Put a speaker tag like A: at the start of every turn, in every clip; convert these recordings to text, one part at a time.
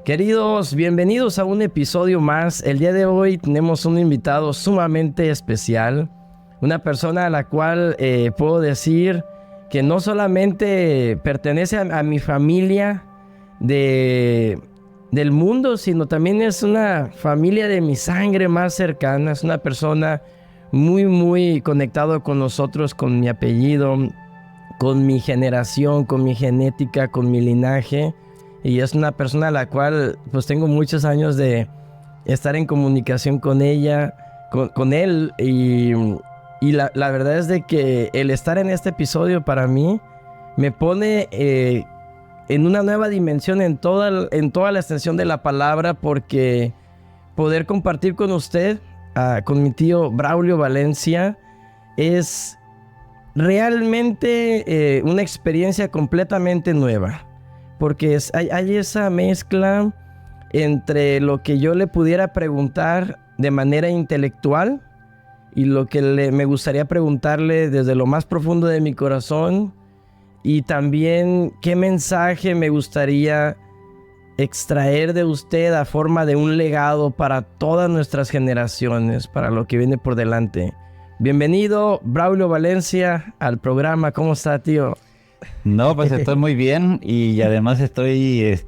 A: Queridos, bienvenidos a un episodio más. El día de hoy tenemos un invitado sumamente especial, una persona a la cual puedo decir que no solamente pertenece a mi familia del mundo, sino también es una familia de mi sangre más cercana. Es una persona muy conectada con nosotros, con mi apellido, con mi generación, con mi genética, con mi linaje. Y es una persona a la cual pues tengo muchos años de estar en comunicación con ella, con él. Y la verdad es de que el estar en este episodio para mí me pone en una nueva dimensión en toda la extensión de la palabra, porque poder compartir con usted, con mi tío Braulio Valencia, es realmente una experiencia completamente nueva. Porque hay esa mezcla entre lo que yo le pudiera preguntar de manera intelectual y lo que me gustaría preguntarle desde lo más profundo de mi corazón, y también qué mensaje me gustaría extraer de usted a forma de un legado para todas nuestras generaciones, para lo que viene por delante. Bienvenido, Braulio Valencia, al programa. ¿Cómo está, tío?
B: No, pues estoy muy bien y además estoy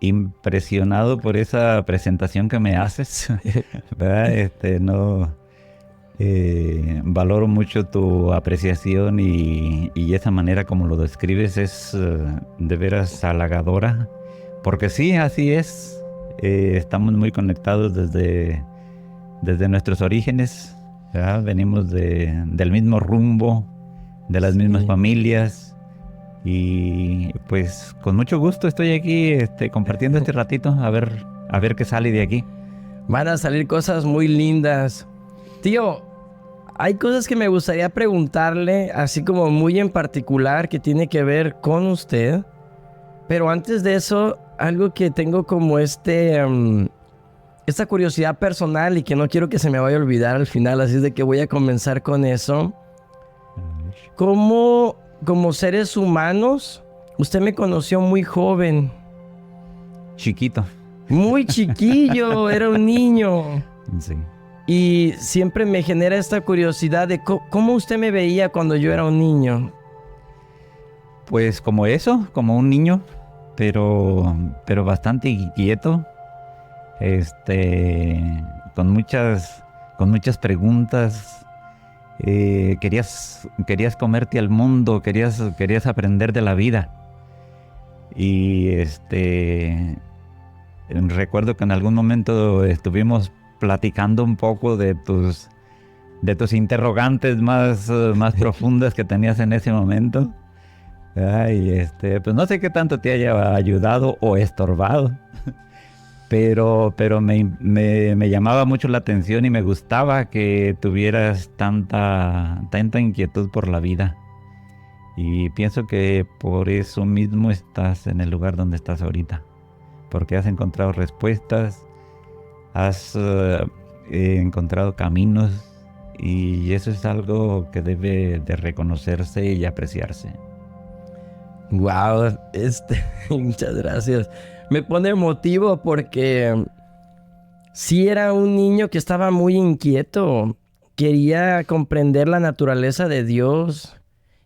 B: impresionado por esa presentación que me haces, ¿verdad? Valoro mucho tu apreciación y esa manera como lo describes es de veras halagadora, porque sí, así es. Estamos muy conectados desde nuestros orígenes, ¿verdad? Venimos del mismo rumbo, de las mismas familias, y pues con mucho gusto estoy aquí compartiendo este ratito a ver qué sale de aquí.
A: Van a salir cosas muy lindas. Tío, hay cosas que me gustaría preguntarle, así como muy en particular, que tiene que ver con usted. Pero antes de eso, algo que tengo como esta curiosidad personal y que no quiero que se me vaya a olvidar al final, así es de que voy a comenzar con eso. ¿Cómo, como seres humanos, usted me conoció muy joven?
B: Chiquito.
A: Muy chiquillo, era un niño.
B: Sí.
A: Y siempre me genera esta curiosidad de cómo usted me veía cuando yo era un niño.
B: Pues como eso, como un niño, pero bastante inquieto, con muchas preguntas. Querías comerte al mundo, querías aprender de la vida. Y recuerdo que en algún momento estuvimos platicando un poco de tus interrogantes más profundas que tenías en ese momento. Pues no sé qué tanto te haya ayudado o estorbado. Pero me llamaba mucho la atención y me gustaba que tuvieras tanta inquietud por la vida. Y pienso que por eso mismo estás en el lugar donde estás ahorita. Porque has encontrado respuestas, has encontrado caminos, y eso es algo que debe de reconocerse y apreciarse.
A: Wow, muchas gracias. Me pone emotivo porque sí era un niño que estaba muy inquieto. Quería comprender la naturaleza de Dios.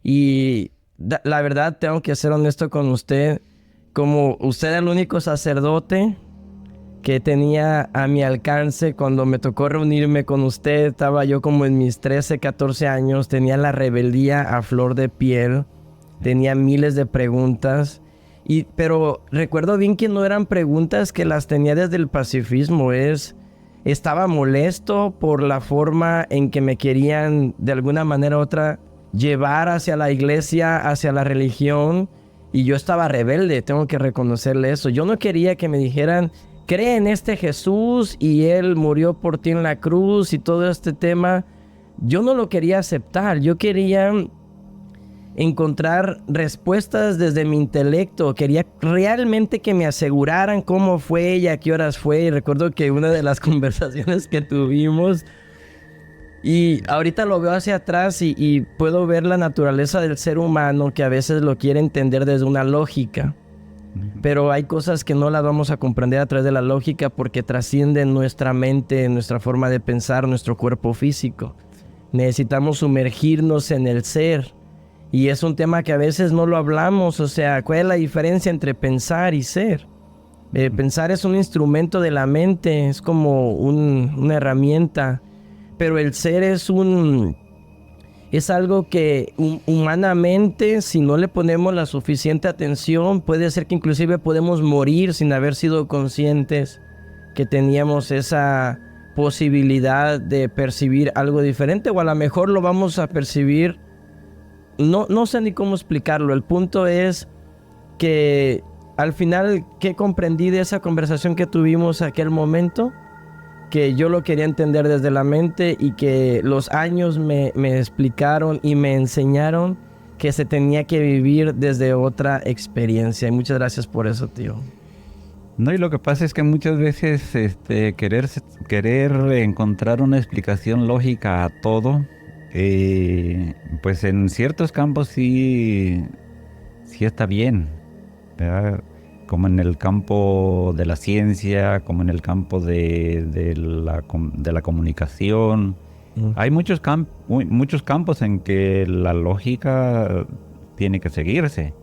A: Y la verdad, tengo que ser honesto con usted. Como usted era el único sacerdote que tenía a mi alcance cuando me tocó reunirme con usted, estaba yo como en mis 13, 14 años. Tenía la rebeldía a flor de piel. Tenía miles de preguntas. Pero recuerdo bien que no eran preguntas que las tenía desde el pacifismo. Estaba molesto por la forma en que me querían de alguna manera u otra llevar hacia la iglesia, hacia la religión. Y yo estaba rebelde, tengo que reconocerle eso. Yo no quería que me dijeran, cree en este Jesús y Él murió por ti en la cruz y todo este tema. Yo no lo quería aceptar. Yo quería encontrar respuestas desde mi intelecto. Quería realmente que me aseguraran cómo fue ella, a qué horas fue. Y recuerdo que una de las conversaciones que tuvimos, y ahorita lo veo hacia atrás y puedo ver la naturaleza del ser humano, que a veces lo quiere entender desde una lógica. Pero hay cosas que no las vamos a comprender a través de la lógica porque trascienden nuestra mente, nuestra forma de pensar, nuestro cuerpo físico. Necesitamos sumergirnos en el ser. Y es un tema que a veces no lo hablamos. O sea, ¿cuál es la diferencia entre pensar y ser? Pensar es un instrumento de la mente, es como una herramienta. Pero el ser es algo que humanamente, si no le ponemos la suficiente atención, puede ser que inclusive podemos morir sin haber sido conscientes que teníamos esa posibilidad de percibir algo diferente, o a lo mejor lo vamos a percibir, no sé ni cómo explicarlo. El punto es que al final, ¿qué comprendí de esa conversación que tuvimos aquel momento? Que yo lo quería entender desde la mente y que los años me explicaron y me enseñaron que se tenía que vivir desde otra experiencia. Y muchas gracias por eso, tío.
B: No, y lo que pasa es que muchas veces querer encontrar una explicación lógica a todo, pues en ciertos campos sí está bien, ¿verdad? Como en el campo de la ciencia, como en el campo de la comunicación. Hay muchos campos en que la lógica tiene que seguirse.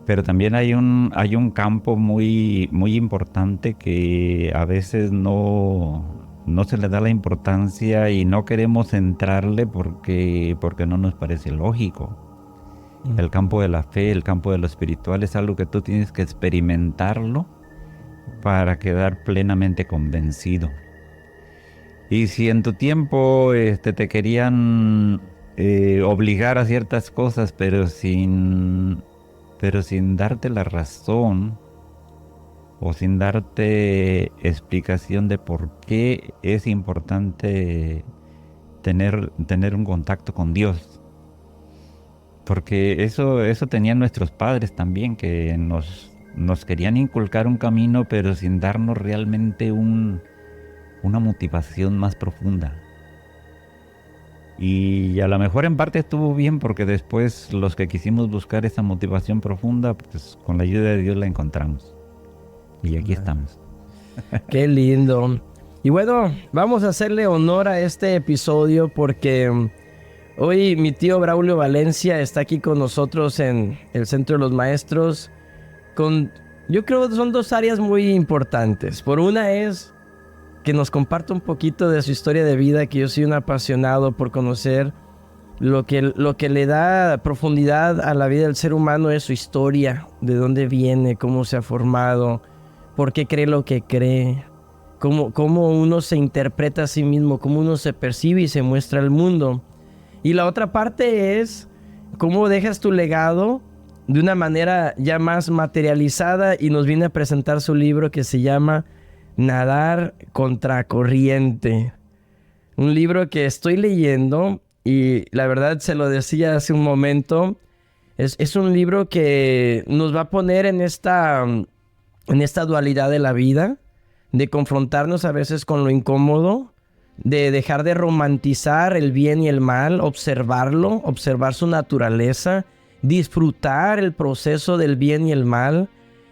B: Pero también hay un campo muy, muy importante que a veces no se le da la importancia y no queremos entrarle porque no nos parece lógico. El campo de la fe, el campo de lo espiritual es algo que tú tienes que experimentarlo para quedar plenamente convencido. Y si en tu tiempo te querían obligar a ciertas cosas, pero sin darte la razón o sin darte explicación de por qué es importante tener un contacto con Dios. Porque eso tenían nuestros padres también, que nos querían inculcar un camino, pero sin darnos realmente una motivación más profunda. Y a lo mejor en parte estuvo bien porque después los que quisimos buscar esa motivación profunda, pues con la ayuda de Dios la encontramos. Y aquí estamos.
A: Qué lindo. Y bueno, vamos a hacerle honor a este episodio porque hoy mi tío Braulio Valencia está aquí con nosotros en el Centro de los Maestros. Yo creo que son dos áreas muy importantes. Por una es que nos comparta un poquito de su historia de vida, que yo soy un apasionado por conocer lo que le da profundidad a la vida del ser humano es su historia, de dónde viene, cómo se ha formado, por qué cree lo que cree, cómo uno se interpreta a sí mismo, cómo uno se percibe y se muestra al mundo. Y la otra parte es cómo dejas tu legado de una manera ya más materializada, y nos viene a presentar su libro que se llama Nadar contra corriente. Un libro que estoy leyendo y la verdad se lo decía hace un momento. Es un libro que nos va a poner en esta dualidad de la vida, de confrontarnos a veces con lo incómodo, de dejar de romantizar el bien y el mal, observarlo, observar su naturaleza, disfrutar el proceso del bien y el mal,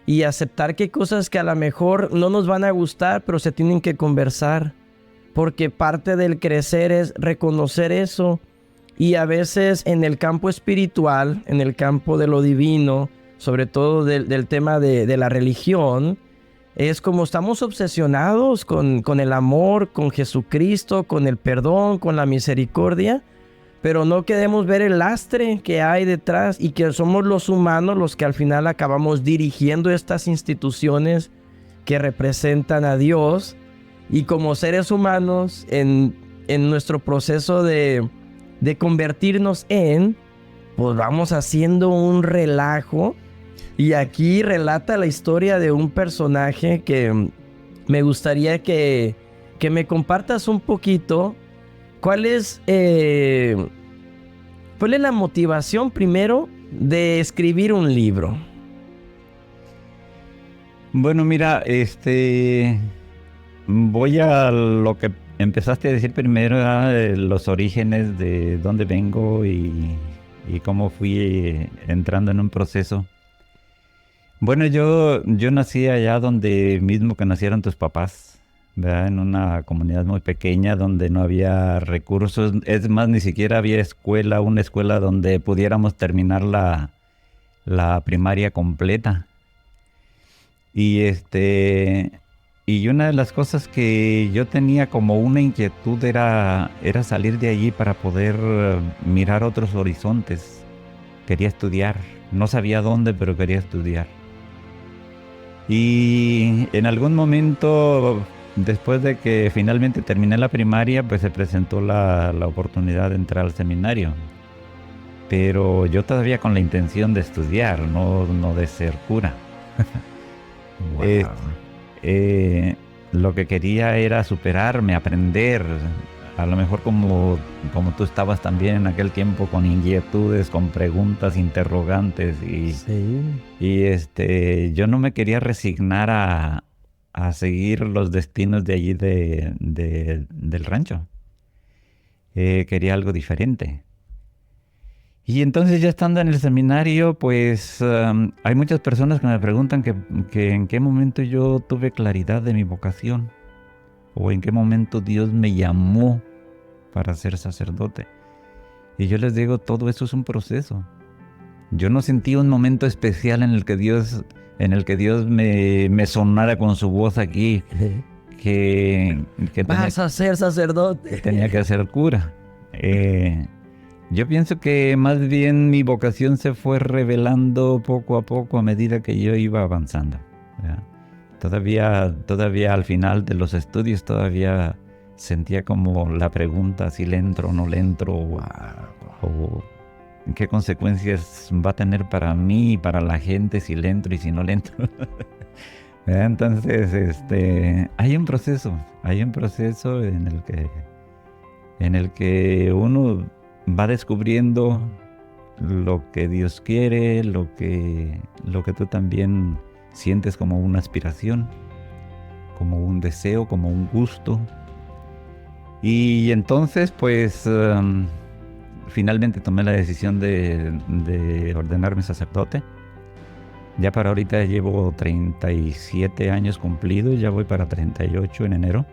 A: y aceptar que hay cosas que a lo mejor no nos van a gustar, pero se tienen que conversar. Porque parte del crecer es reconocer eso. Y a veces en el campo espiritual, en el campo de lo divino, sobre todo del tema de la religión, es como estamos obsesionados con el amor, con Jesucristo, con el perdón, con la misericordia, pero no queremos ver el lastre que hay detrás y que somos los humanos los que al final acabamos dirigiendo estas instituciones que representan a Dios. Y como seres humanos, en nuestro proceso de convertirnos pues vamos haciendo un relajo. Y aquí relata la historia de un personaje que me gustaría que me compartas un poquito. ¿Cuál es la motivación primero de escribir un libro?
B: Bueno, mira, voy a lo que empezaste a decir primero, los orígenes de dónde vengo y cómo fui entrando en un proceso. Bueno, yo nací allá donde mismo que nacieron tus papás, ¿verdad? En una comunidad muy pequeña donde no había recursos. Es más, ni siquiera había escuela, una escuela donde pudiéramos terminar la primaria completa. Y y una de las cosas que yo tenía como una inquietud era salir de allí para poder mirar otros horizontes. Quería estudiar. No sabía dónde, pero quería estudiar. Y en algún momento, después de que finalmente terminé la primaria, pues se presentó la oportunidad de entrar al seminario. Pero yo todavía con la intención de estudiar, no de ser cura. Eh,
A: Wow.
B: eh, lo que quería era superarme, aprender. A lo mejor como tú estabas también en aquel tiempo con inquietudes, con preguntas, interrogantes.
A: Sí.
B: Yo no me quería resignar a seguir los destinos de allí del rancho. Quería algo diferente. Y entonces ya estando en el seminario, pues hay muchas personas que me preguntan que en qué momento yo tuve claridad de mi vocación o en qué momento Dios me llamó para ser sacerdote. Y yo les digo, todo eso es un proceso. Yo no sentí un momento especial en el que Dios me sonara con su voz aquí que, que tenía,
A: Vas a ser
B: que
A: sacerdote.
B: tenía que ser cura. Yo pienso que más bien mi vocación se fue revelando poco a poco a medida que yo iba avanzando. ¿Ya? Todavía al final de los estudios todavía sentía como la pregunta si le entro o no le entro o qué consecuencias va a tener para mí y para la gente si le entro y si no le entro. ¿Verdad? Entonces, hay un proceso en el que uno va descubriendo lo que Dios quiere, lo que tú también sientes como una aspiración, como un deseo, como un gusto. Y entonces, pues, finalmente tomé la decisión de ordenarme sacerdote. Ya para ahorita llevo 37 años cumplidos, ya voy para 38 en enero.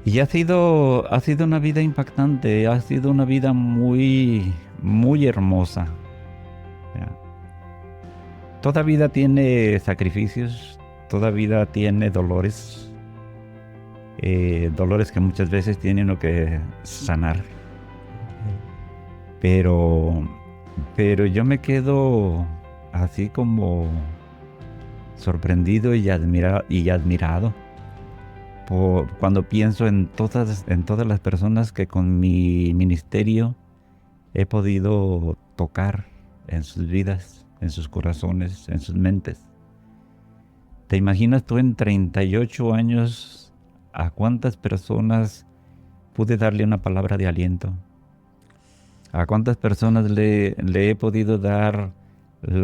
B: Y ha sido una vida impactante, ha sido una vida muy, muy hermosa. Ya. Toda vida tiene sacrificios, toda vida tiene dolores, dolores que muchas veces tiene uno que sanar. Pero yo me quedo así como sorprendido y admirado cuando pienso en todas las personas que con mi ministerio he podido tocar en sus vidas, en sus corazones, en sus mentes. ¿Te imaginas tú en 38 años a cuántas personas pude darle una palabra de aliento? ¿A cuántas personas le he podido dar el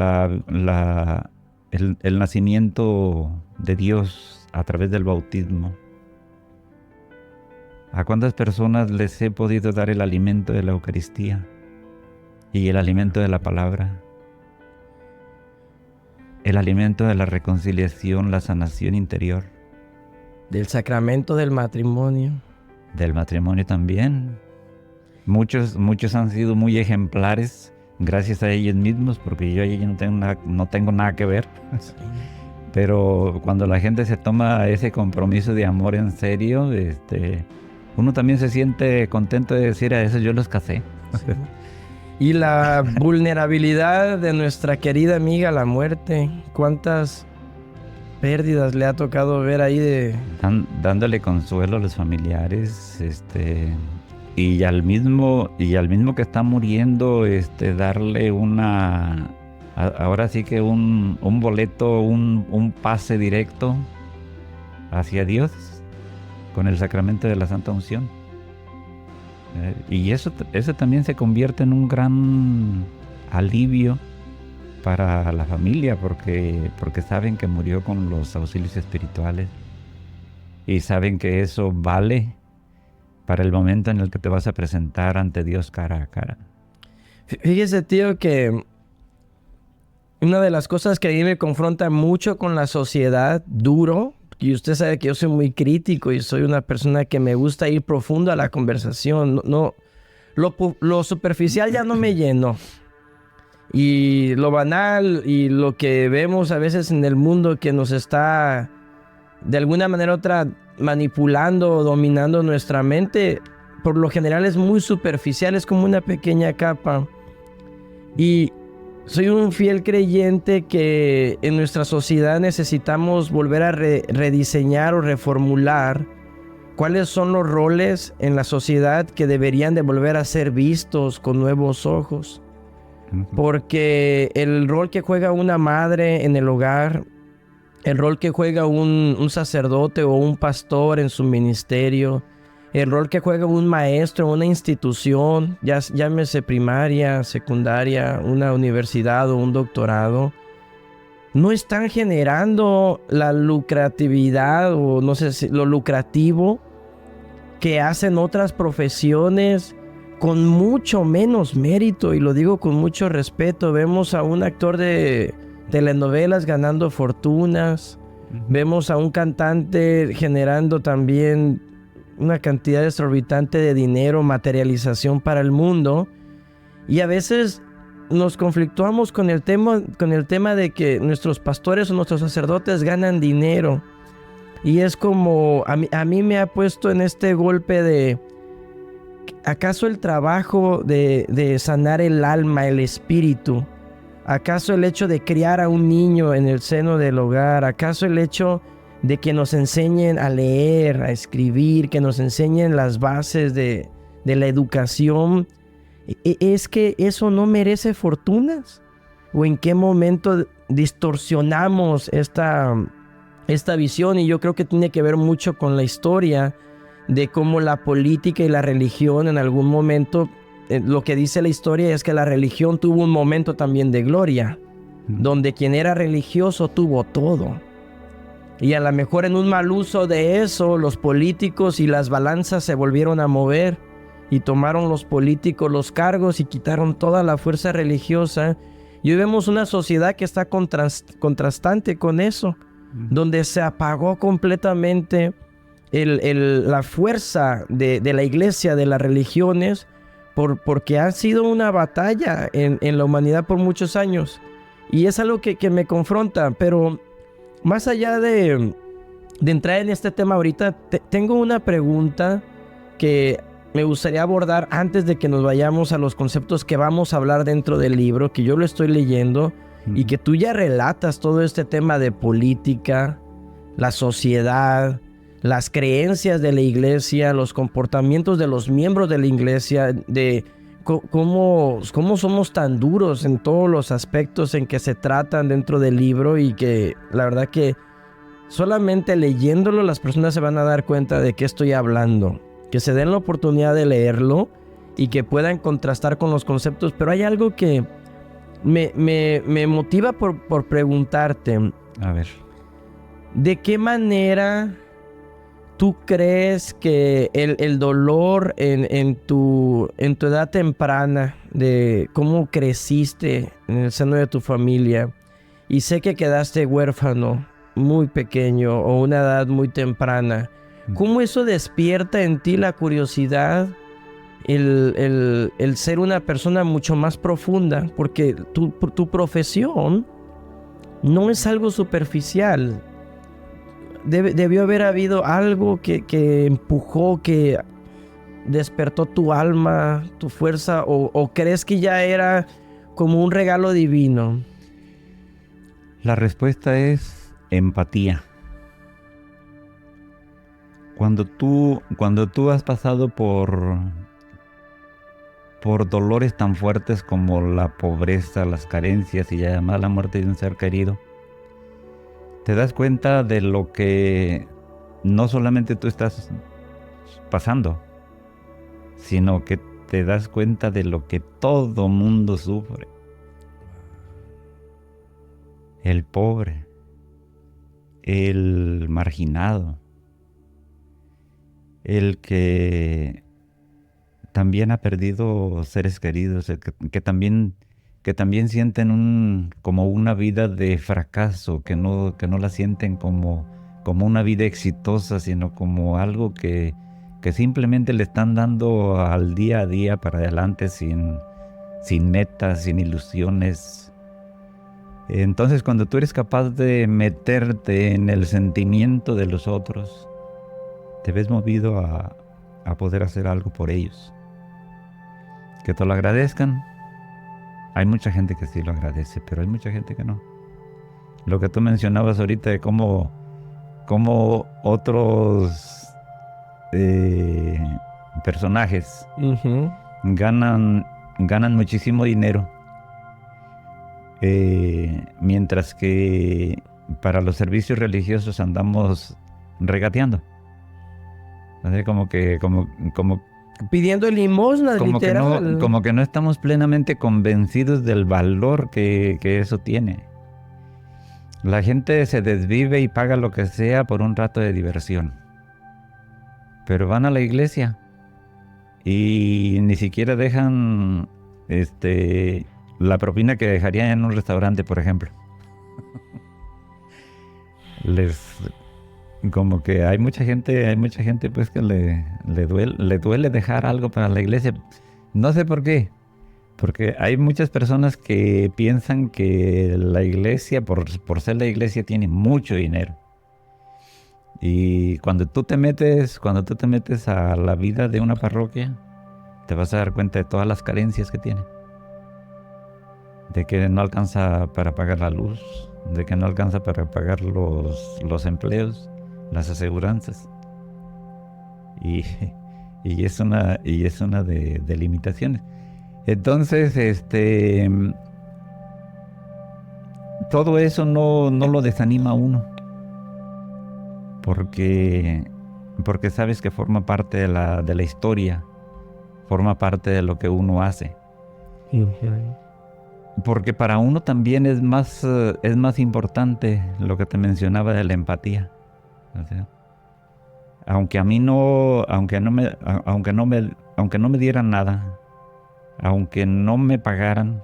B: nacimiento de Dios a través del bautismo? ¿A cuántas personas les he podido dar el alimento de la Eucaristía y el alimento de la palabra? El alimento de la reconciliación, la sanación interior.
A: Del sacramento del matrimonio.
B: Del matrimonio también. Muchos han sido muy ejemplares gracias a ellos mismos, porque yo ahí no tengo nada que ver.
A: Sí.
B: Pero cuando la gente se toma ese compromiso de amor en serio, uno también se siente contento de decir a eso yo los casé.
A: Sí. Y la vulnerabilidad de nuestra querida amiga la muerte. ¿Cuántas pérdidas le ha tocado ver ahí de...
B: Dándole consuelo a los familiares, y al mismo que está muriendo, darle ahora sí que un boleto, un pase directo hacia Dios con el sacramento de la Santa Unción. Y eso también se convierte en un gran alivio para la familia, porque saben que murió con los auxilios espirituales y saben que eso vale para el momento en el que te vas a presentar ante Dios cara a cara.
A: Fíjese, tío, que Una de las cosas que a mí me confronta mucho con la sociedad, duro, y usted sabe que yo soy muy crítico y soy una persona que me gusta ir profundo a la conversación. Lo superficial ya no me llenó. Y lo banal y lo que vemos a veces en el mundo que nos está de alguna manera u otra manipulando o dominando nuestra mente, por lo general es muy superficial, es como una pequeña capa. Y soy un fiel creyente que en nuestra sociedad necesitamos volver a rediseñar o reformular cuáles son los roles en la sociedad que deberían de volver a ser vistos con nuevos ojos. Porque el rol que juega una madre en el hogar, el rol que juega un sacerdote o un pastor en su ministerio, el rol que juega un maestro en una institución, llámese primaria, secundaria, una universidad o un doctorado, no están generando la lucratividad o no sé si lo lucrativo que hacen otras profesiones con mucho menos mérito, y lo digo con mucho respeto. Vemos a un actor de telenovelas ganando fortunas, vemos a un cantante generando también una cantidad exorbitante de dinero, materialización para el mundo, y a veces nos conflictuamos con el tema de que nuestros pastores o nuestros sacerdotes ganan dinero, y es como a mí me ha puesto en este golpe de ¿acaso el trabajo de sanar el alma, el espíritu? ¿Acaso el hecho de criar a un niño en el seno del hogar? ¿Acaso el hecho de que nos enseñen a leer, a escribir, que nos enseñen las bases de la educación? ¿Es que eso no merece fortunas? ¿O en qué momento distorsionamos esta visión? Y yo creo que tiene que ver mucho con la historia de cómo la política y la religión en algún momento, lo que dice la historia es que la religión tuvo un momento también de gloria, donde quien era religioso tuvo todo. Y a lo mejor en un mal uso de eso, los políticos y las balanzas se volvieron a mover y tomaron los políticos los cargos y quitaron toda la fuerza religiosa. Y hoy vemos una sociedad que está contrastante con eso, donde se apagó completamente la fuerza de la iglesia, de las religiones, porque ha sido una batalla en la humanidad por muchos años. Y es algo que me confronta. Pero más allá de entrar en este tema ahorita, tengo una pregunta que me gustaría abordar antes de que nos vayamos a los conceptos que vamos a hablar dentro del libro, que yo lo estoy leyendo, y que tú ya relatas todo este tema de política, la sociedad, las creencias de la iglesia, los comportamientos de los miembros de la iglesia, de cómo somos tan duros en todos los aspectos en que se tratan dentro del libro, y que la verdad que solamente leyéndolo las personas se van a dar cuenta de qué estoy hablando, que se den la oportunidad de leerlo y que puedan contrastar con los conceptos. Pero hay algo que me motiva por preguntarte.
B: A ver.
A: ¿De qué manera tú crees que el dolor en tu edad temprana, de cómo creciste en el seno de tu familia, y sé que quedaste huérfano muy pequeño o una edad muy temprana, cómo eso despierta en ti la curiosidad, el ser una persona mucho más profunda? Porque tu profesión no es algo superficial. Debió haber habido algo que empujó, que despertó tu alma, tu fuerza, o crees que ya era como un regalo divino.
B: La respuesta es empatía. Cuando tú has pasado por dolores tan fuertes como la pobreza, las carencias y además la muerte de un ser querido, te das cuenta de lo que no solamente tú estás pasando, sino que te das cuenta de lo que todo mundo sufre. El pobre, el marginado, el que también ha perdido seres queridos, el que también que también sienten como una vida de fracaso, que no la sienten como una vida exitosa, sino como algo que simplemente le están dando al día a día para adelante sin metas, sin ilusiones. Entonces, cuando tú eres capaz de meterte en el sentimiento de los otros, te ves movido a poder hacer algo por ellos. Que te lo agradezcan. Hay mucha gente que sí lo agradece, pero hay mucha gente que no. Lo que tú mencionabas ahorita de cómo otros personajes ganan muchísimo dinero, mientras que para los servicios religiosos andamos regateando. Así como
A: pidiendo limosnas, literal.
B: Como que no estamos plenamente convencidos del valor que eso tiene. La gente se desvive y paga lo que sea por un rato de diversión. Pero van a la iglesia y ni siquiera dejan la propina que dejarían en un restaurante, por ejemplo. Como que hay mucha gente pues que le duele dejar algo para la iglesia. No sé por qué. Porque hay muchas personas que piensan que la iglesia, por ser la iglesia, tiene mucho dinero. Y cuando tú te metes a la vida de una parroquia, te vas a dar cuenta de todas las carencias que tiene. De que no alcanza para pagar la luz, de que no alcanza para pagar los empleos, las aseguranzas. Y es una de limitaciones. Entonces, todo eso no lo desanima a uno. Porque sabes que forma parte de la historia, forma parte de lo que uno hace. Porque para uno también es más importante lo que te mencionaba de la empatía. O sea, aunque no me dieran nada, aunque no me pagaran,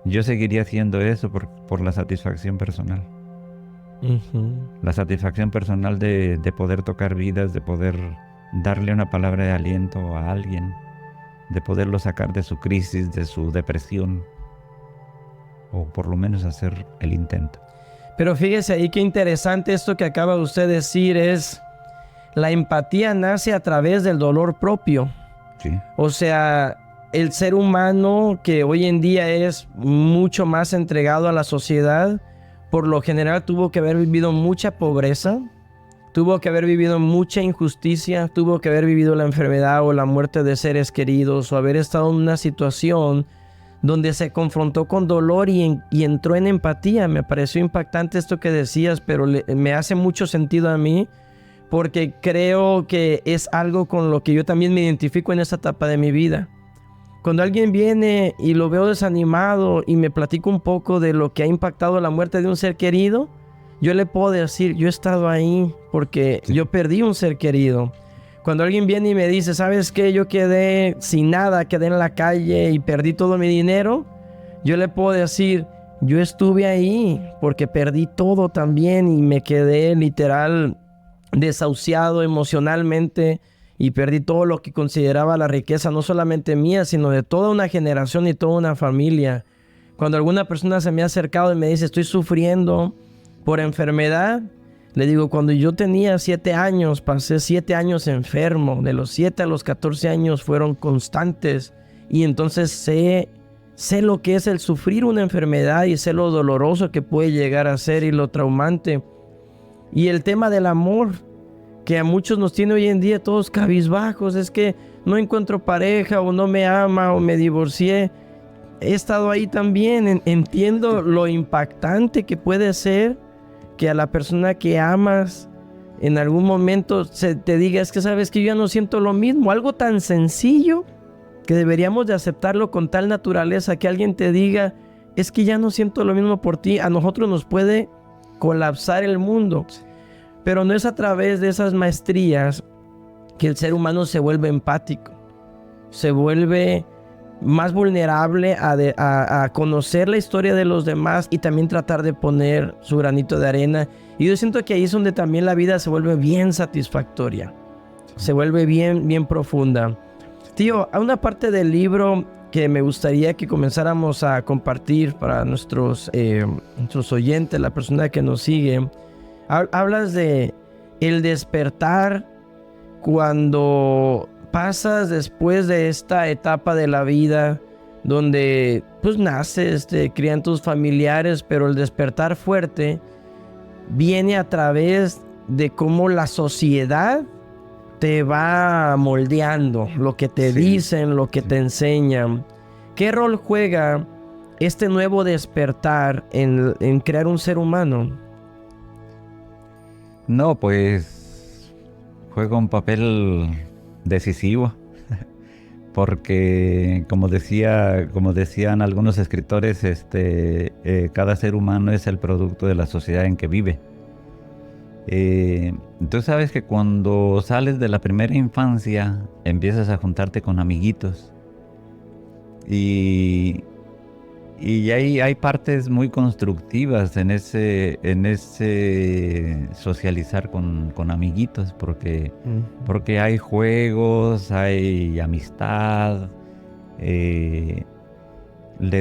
B: yo seguiría haciendo eso por la satisfacción personal. La satisfacción personal de poder tocar vidas, de poder darle una palabra de aliento a alguien, de poderlo sacar de su crisis, de su depresión, o por lo menos hacer el intento.
A: Pero fíjese ahí qué interesante esto que acaba usted de decir, es la empatía nace a través del dolor propio.
B: Sí.
A: O sea, el ser humano que hoy en día es mucho más entregado a la sociedad, por lo general tuvo que haber vivido mucha pobreza, tuvo que haber vivido mucha injusticia, tuvo que haber vivido la enfermedad o la muerte de seres queridos, o haber estado en una situación donde se confrontó con dolor y entró en empatía. Me pareció impactante esto que decías, pero me hace mucho sentido a mí, porque creo que es algo con lo que yo también me identifico en esta etapa de mi vida. Cuando alguien viene y lo veo desanimado y me platica un poco de lo que ha impactado la muerte de un ser querido, yo le puedo decir, yo he estado ahí porque yo perdí un ser querido. Cuando alguien viene y me dice, ¿sabes qué? Yo quedé sin nada, quedé en la calle y perdí todo mi dinero, yo le puedo decir, yo estuve ahí porque perdí todo también y me quedé literal desahuciado emocionalmente y perdí todo lo que consideraba la riqueza, no solamente mía, sino de toda una generación y toda una familia. Cuando alguna persona se me ha acercado y me dice, estoy sufriendo por enfermedad, le digo, cuando yo tenía 7 años, pasé 7 años enfermo. De los 7 a los 14 años fueron constantes. Y entonces sé lo que es el sufrir una enfermedad y sé lo doloroso que puede llegar a ser y lo traumante. Y el tema del amor, que a muchos nos tiene hoy en día todos cabizbajos, es que no encuentro pareja o no me ama o me divorcié. He estado ahí también, entiendo lo impactante que puede ser que a la persona que amas en algún momento se te diga, es que sabes que yo ya no siento lo mismo. Algo tan sencillo que deberíamos de aceptarlo con tal naturaleza, que alguien te diga, es que ya no siento lo mismo por ti. A nosotros nos puede colapsar el mundo, pero no es a través de esas maestrías que el ser humano se vuelve empático, se vuelve más vulnerable a conocer la historia de los demás y también tratar de poner su granito de arena. Y yo siento que ahí es donde también la vida se vuelve bien satisfactoria, se vuelve bien profunda. Tío, hay una parte del libro que me gustaría que comenzáramos a compartir para nuestros oyentes, la persona que nos sigue. Hablas de el despertar cuando pasas después de esta etapa de la vida donde pues naces, te crían tus familiares, pero el despertar fuerte viene a través de cómo la sociedad te va moldeando, lo que te dicen, lo que te enseñan. ¿Qué rol juega este nuevo despertar en crear un ser humano?
B: No, pues juega un papel decisivo, porque como decían algunos escritores, cada ser humano es el producto de la sociedad en que vive. Tú sabes que cuando sales de la primera infancia empiezas a juntarte con amiguitos y hay partes muy constructivas en ese socializar con amiguitos, porque hay juegos, hay amistad, le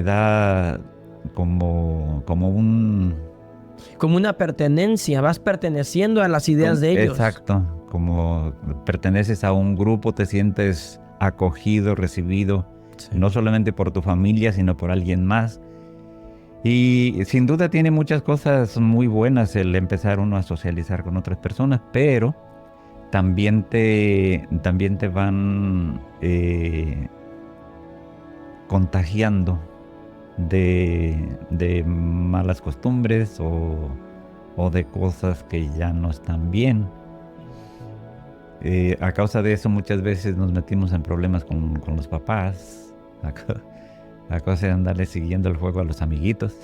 B: da como
A: una pertenencia, vas perteneciendo a las ideas de ellos.
B: Exacto, como perteneces a un grupo, te sientes acogido, recibido, no solamente por tu familia, sino por alguien más. Y sin duda tiene muchas cosas muy buenas el empezar uno a socializar con otras personas, pero también te van contagiando de malas costumbres o de cosas que ya no están bien. A causa de eso muchas veces nos metimos en problemas con los papás, a causa de andarle siguiendo el juego a los amiguitos.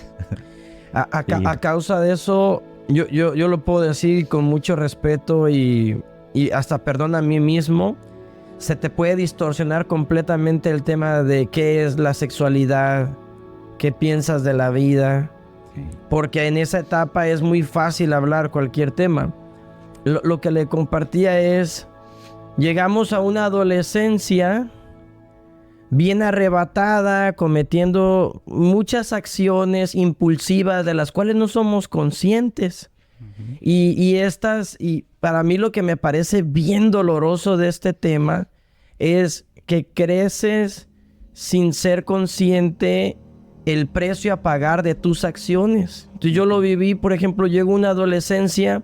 A: A causa de eso, yo lo puedo decir con mucho respeto y hasta perdón a mí mismo, se te puede distorsionar completamente el tema de qué es la sexualidad, qué piensas de la vida, porque en esa etapa es muy fácil hablar cualquier tema. Lo que le compartía es, llegamos a una adolescencia bien arrebatada, cometiendo muchas acciones impulsivas de las cuales no somos conscientes. Uh-huh. Y para mí lo que me parece bien doloroso de este tema es que creces sin ser consciente el precio a pagar de tus acciones. Entonces yo lo viví, por ejemplo, llego a una adolescencia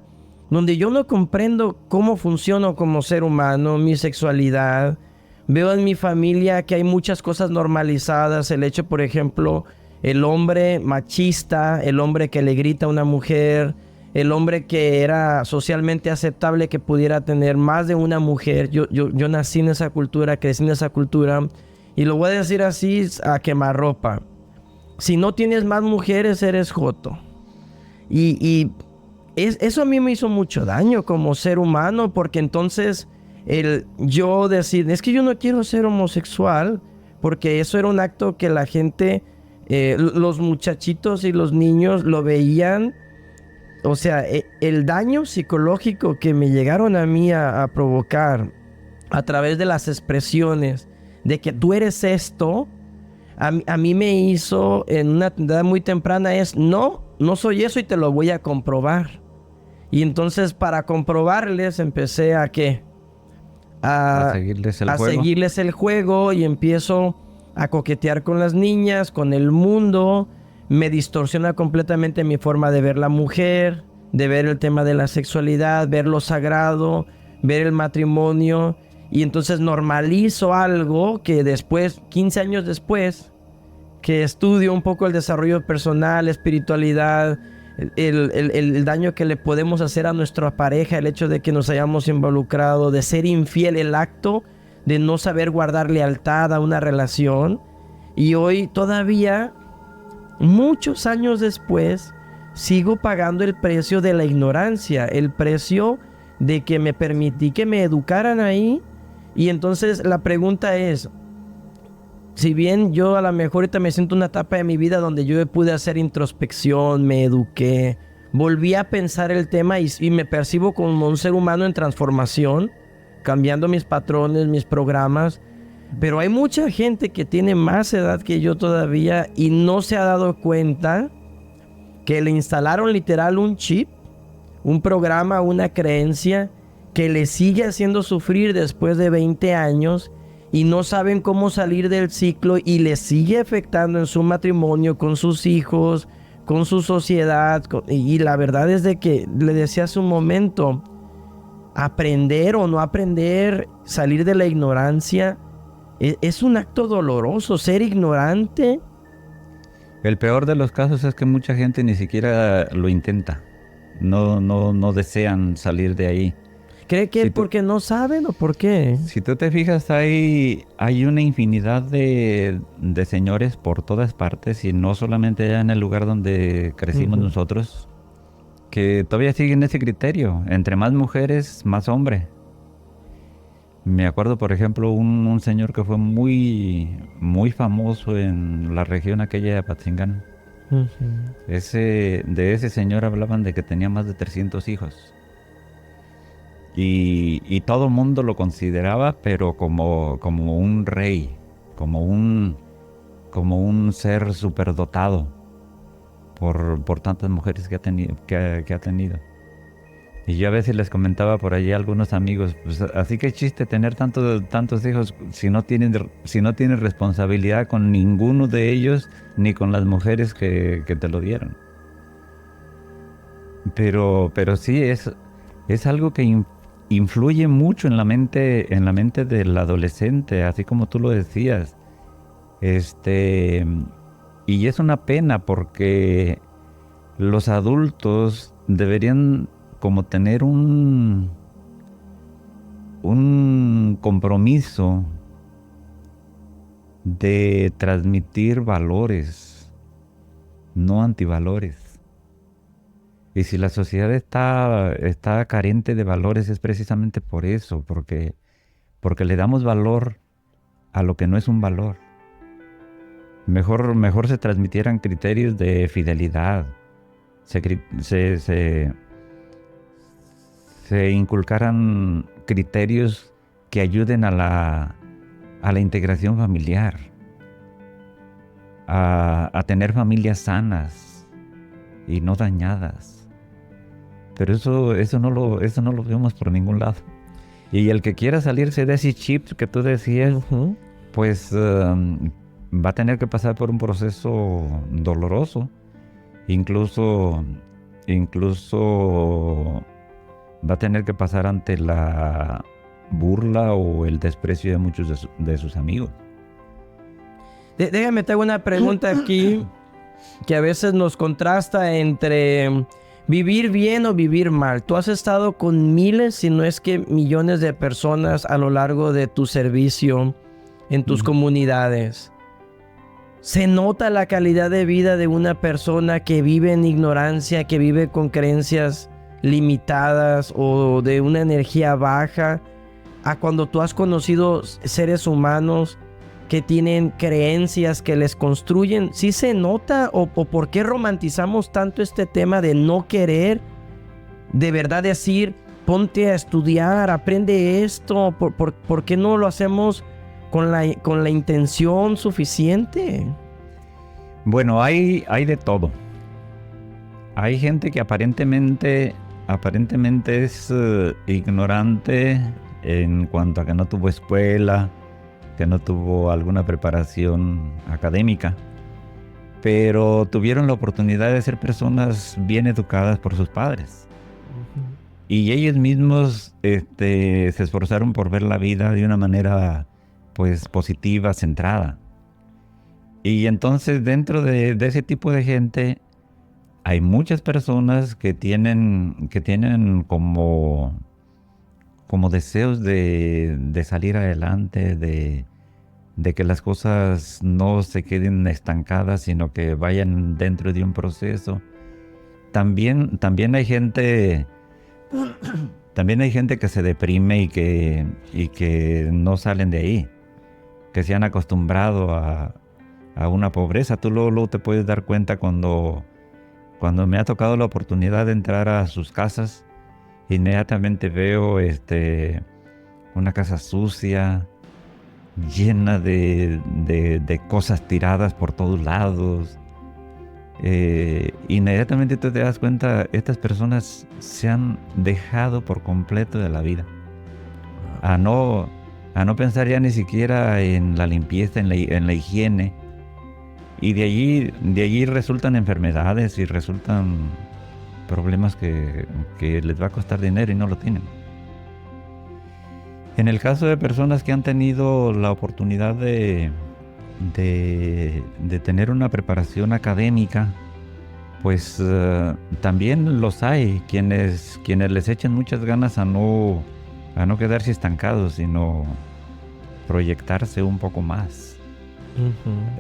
A: donde yo no comprendo cómo funciono como ser humano, mi sexualidad. Veo en mi familia que hay muchas cosas normalizadas. El hecho, por ejemplo, el hombre machista, el hombre que le grita a una mujer, el hombre que era socialmente aceptable que pudiera tener más de una mujer. Yo nací en esa cultura, crecí en esa cultura. Y lo voy a decir así a quemarropa. Si no tienes más mujeres, eres joto. Eso a mí me hizo mucho daño como ser humano, porque entonces yo decir, es que yo no quiero ser homosexual, porque eso era un acto que la gente, los muchachitos y los niños lo veían. O sea, el daño psicológico que me llegaron a mí a provocar a través de las expresiones de que tú eres esto, a mí me hizo en una edad muy temprana no soy eso y te lo voy a comprobar. Y entonces para comprobarles empecé a seguirles el juego y empiezo a coquetear con las niñas, con el mundo. Me distorsiona completamente mi forma de ver la mujer, de ver el tema de la sexualidad, ver lo sagrado, ver el matrimonio. Y entonces normalizo algo que después, 15 años después, que estudio un poco el desarrollo personal, espiritualidad, el daño que le podemos hacer a nuestra pareja, el hecho de que nos hayamos involucrado, de ser infiel, el acto de no saber guardar lealtad a una relación. Y hoy todavía, muchos años después, sigo pagando el precio de la ignorancia, el precio de que me permití que me educaran ahí. Y entonces la pregunta es, si bien yo a lo mejor ahorita me siento en una etapa de mi vida donde yo pude hacer introspección, me eduqué, volví a pensar el tema y me percibo como un ser humano en transformación, cambiando mis patrones, mis programas. Pero hay mucha gente que tiene más edad que yo todavía y no se ha dado cuenta que le instalaron literal un chip, un programa, una creencia que le sigue haciendo sufrir después de 20 años y no saben cómo salir del ciclo y le sigue afectando en su matrimonio, con sus hijos, con su sociedad. Y la verdad es de que le decía hace un momento, aprender o no aprender, salir de la ignorancia, es un acto doloroso. Ser ignorante.
B: El peor de los casos es que mucha gente ni siquiera lo intenta. No desean salir de ahí.
A: ¿Cree que es porque no saben o por qué?
B: Si tú te fijas, hay una infinidad de señores por todas partes y no solamente allá en el lugar donde crecimos nosotros, que todavía siguen ese criterio. Entre más mujeres, más hombre. Me acuerdo, por ejemplo, un señor que fue muy, muy famoso en la región aquella de Apatzingán. De ese señor hablaban de que tenía más de 300 hijos. Y todo el mundo lo consideraba, pero como un rey, como un ser superdotado por tantas mujeres que ha tenido. Y yo a veces les comentaba por allí a algunos amigos, pues así que chiste tener tantos hijos si no tienes responsabilidad con ninguno de ellos ni con las mujeres que te lo dieron. Pero sí es algo que influye mucho en la mente del adolescente, así como tú lo decías. Y es una pena porque los adultos deberían como tener un compromiso de transmitir valores, no antivalores. Y si la sociedad está carente de valores es precisamente por eso, porque le damos valor a lo que no es un valor. Mejor se transmitieran criterios de fidelidad, se inculcaran criterios que ayuden a la integración familiar, a tener familias sanas y no dañadas. Pero eso no lo vemos por ningún lado. Y el que quiera salirse de ese chip que tú decías, pues va a tener que pasar por un proceso doloroso. Incluso va a tener que pasar ante la burla o el desprecio de muchos de sus amigos.
A: Déjame te hago una pregunta aquí que a veces nos contrasta entre vivir bien o vivir mal. Tú has estado con miles, si no es que millones de personas a lo largo de tu servicio en tus comunidades. ¿Se nota la calidad de vida de una persona que vive en ignorancia, que vive con creencias limitadas o de una energía baja, a cuando tú has conocido seres humanos que tienen creencias que les construyen? ¿Sí se nota o por qué romantizamos tanto este tema de no querer de verdad decir ponte a estudiar, aprende esto? ¿Por qué no lo hacemos con la intención suficiente?
B: Bueno, hay de todo. Hay gente que aparentemente es ignorante en cuanto a que no tuvo escuela, que no tuvo alguna preparación académica, pero tuvieron la oportunidad de ser personas bien educadas por sus padres. Y ellos mismos se esforzaron por ver la vida de una manera pues positiva, centrada. Y entonces dentro de ese tipo de gente hay muchas personas que tienen como deseos de salir adelante, de que las cosas no se queden estancadas, sino que vayan dentro de un proceso. También hay gente que se deprime y que no salen de ahí, que se han acostumbrado a una pobreza. Tú luego te puedes dar cuenta cuando me ha tocado la oportunidad de entrar a sus casas, inmediatamente veo una casa sucia, llena de cosas tiradas por todos lados. Inmediatamente tú te das cuenta, estas personas se han dejado por completo de la vida. A no pensar ya ni siquiera en la limpieza, en la higiene. Y de allí resultan enfermedades y resultan problemas que les va a costar dinero y no lo tienen. En el caso de personas que han tenido la oportunidad de tener una preparación académica, pues también los hay quienes les echan muchas ganas a no quedarse estancados, sino proyectarse un poco más.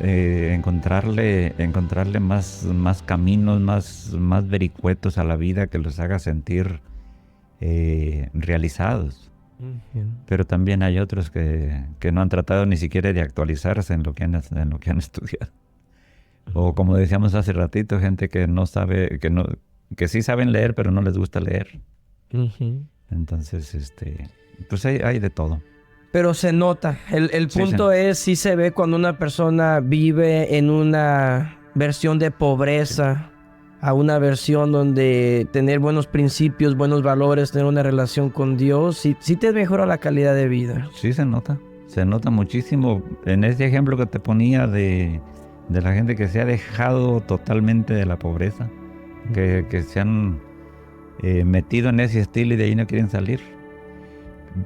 B: Encontrarle más caminos, más vericuetos a la vida que los haga sentir realizados. Pero también hay otros que no han tratado ni siquiera de actualizarse en lo que han estudiado. O como decíamos hace ratito, gente que no sabe, que sí saben leer, pero no les gusta leer. Entonces, pues hay de todo.
A: Pero se nota. El punto es, sí se ve cuando una persona vive en una versión de pobreza, a una versión donde tener buenos principios, buenos valores, tener una relación con Dios, sí te mejora la calidad de vida.
B: Sí, se nota muchísimo. En ese ejemplo que te ponía de la gente que se ha dejado totalmente de la pobreza, que se han metido en ese estilo y de ahí no quieren salir.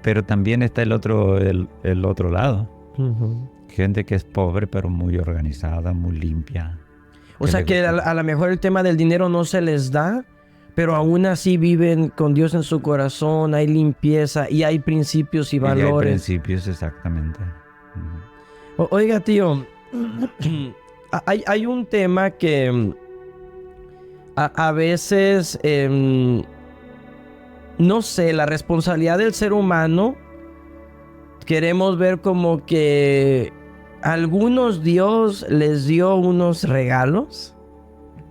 B: Pero también está el otro lado. Gente que es pobre pero muy organizada, muy limpia.
A: O sea que a lo mejor el tema del dinero no se les da, pero aún así viven con Dios en su corazón, hay limpieza y hay principios y valores.
B: Y hay principios, exactamente.
A: Oiga, tío, hay un tema que a veces, no sé, la responsabilidad del ser humano, queremos ver como que algunos Dios les dio unos regalos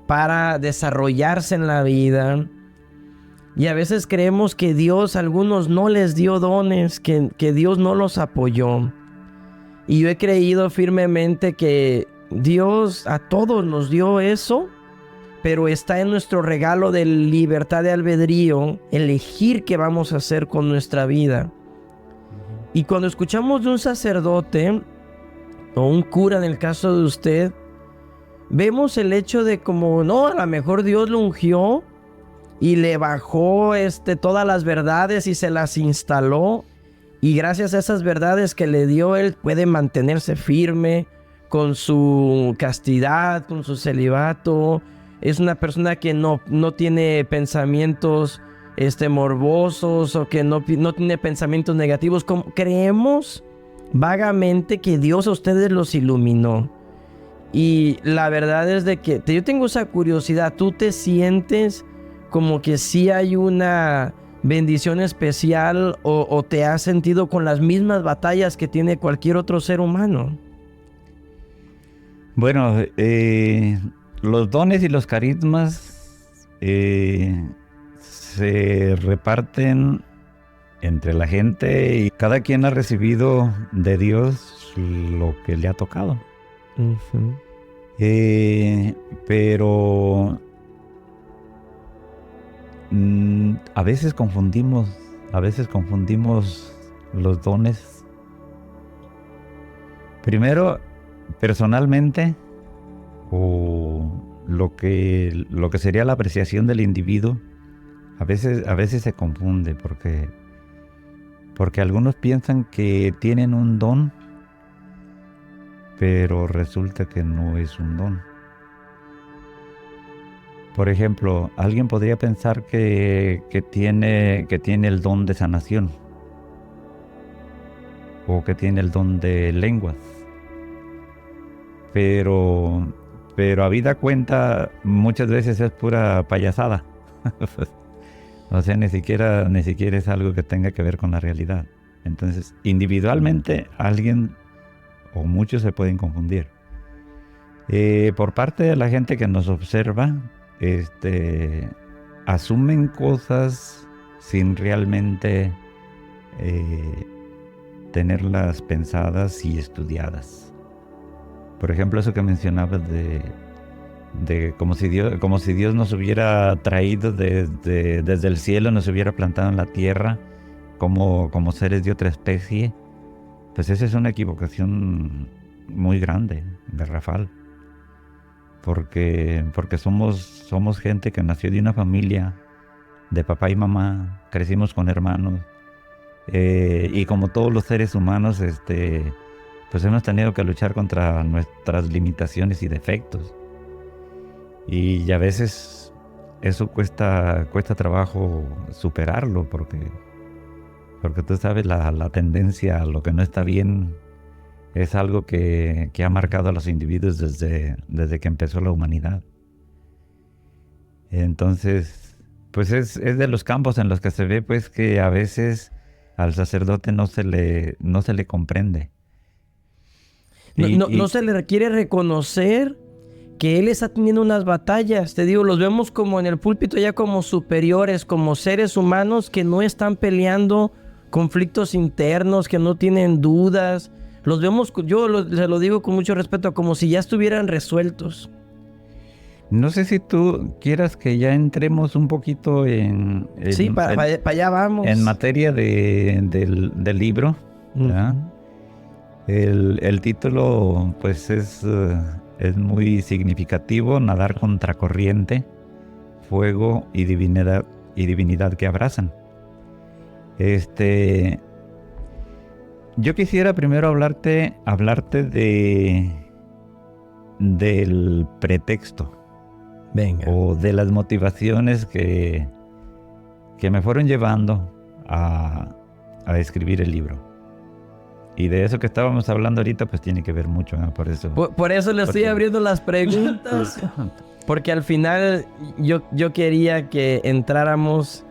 A: para desarrollarse en la vida. Y a veces creemos que Dios a algunos no les dio dones, que Dios no los apoyó. Y yo he creído firmemente que Dios a todos nos dio eso, pero está en nuestro regalo de libertad de albedrío, elegir qué vamos a hacer con nuestra vida. Y cuando escuchamos de un sacerdote o un cura en el caso de usted, vemos el hecho de como, no, a lo mejor Dios lo ungió y le bajó todas las verdades y se las instaló, y gracias a esas verdades que le dio, él puede mantenerse firme con su castidad, con su celibato. Es una persona que no tiene pensamientos morbosos, o que no tiene pensamientos negativos. Creemos vagamente que Dios a ustedes los iluminó. Y la verdad es de que yo tengo esa curiosidad. ¿Tú te sientes como que sí hay una bendición especial, o te has sentido con las mismas batallas que tiene cualquier otro ser humano?
B: Bueno, los dones y los carismas se reparten entre la gente y cada quien ha recibido de Dios lo que le ha tocado. Pero a veces confundimos los dones. Primero, personalmente, o lo que sería la apreciación del individuo, a veces se confunde porque algunos piensan que tienen un don, pero resulta que no es un don. Por ejemplo, alguien podría pensar que tiene el don de sanación, o que tiene el don de lenguas, pero habida cuenta muchas veces es pura payasada. O sea, ni siquiera es algo que tenga que ver con la realidad. Entonces, individualmente alguien o muchos se pueden confundir. Por parte de la gente que nos observa, asumen cosas sin realmente tenerlas pensadas y estudiadas. Por ejemplo, eso que mencionabas de como si Dios nos hubiera traído desde el cielo, nos hubiera plantado en la tierra como seres de otra especie. Pues esa es una equivocación muy grande de Rafael. Porque somos gente que nació de una familia de papá y mamá, crecimos con hermanos, y como todos los seres humanos, pues hemos tenido que luchar contra nuestras limitaciones y defectos. Y a veces eso cuesta trabajo superarlo, porque tú sabes, la tendencia a lo que no está bien es algo que ha marcado a los individuos desde que empezó la humanidad. Entonces, pues es de los campos en los que se ve pues que a veces al sacerdote no se le comprende.
A: No se le requiere reconocer que él está teniendo unas batallas. Te digo, los vemos como en el púlpito ya como superiores, como seres humanos que no están peleando conflictos internos, que no tienen dudas. Los vemos, se lo digo con mucho respeto, como si ya estuvieran resueltos.
B: No sé si tú quieras que ya entremos un poquito
A: sí, para allá vamos.
B: En materia del libro. ¿Ya? El título pues es muy significativo: Nadar contracorriente, fuego y divinidad que abrazan. Yo quisiera primero hablarte del pretexto.
A: Venga.
B: O de las motivaciones que me fueron llevando a escribir el libro. Y de eso que estábamos hablando ahorita, pues tiene que ver mucho, ¿no? Por eso le estoy abriendo las preguntas.
A: Porque al final yo quería que entráramos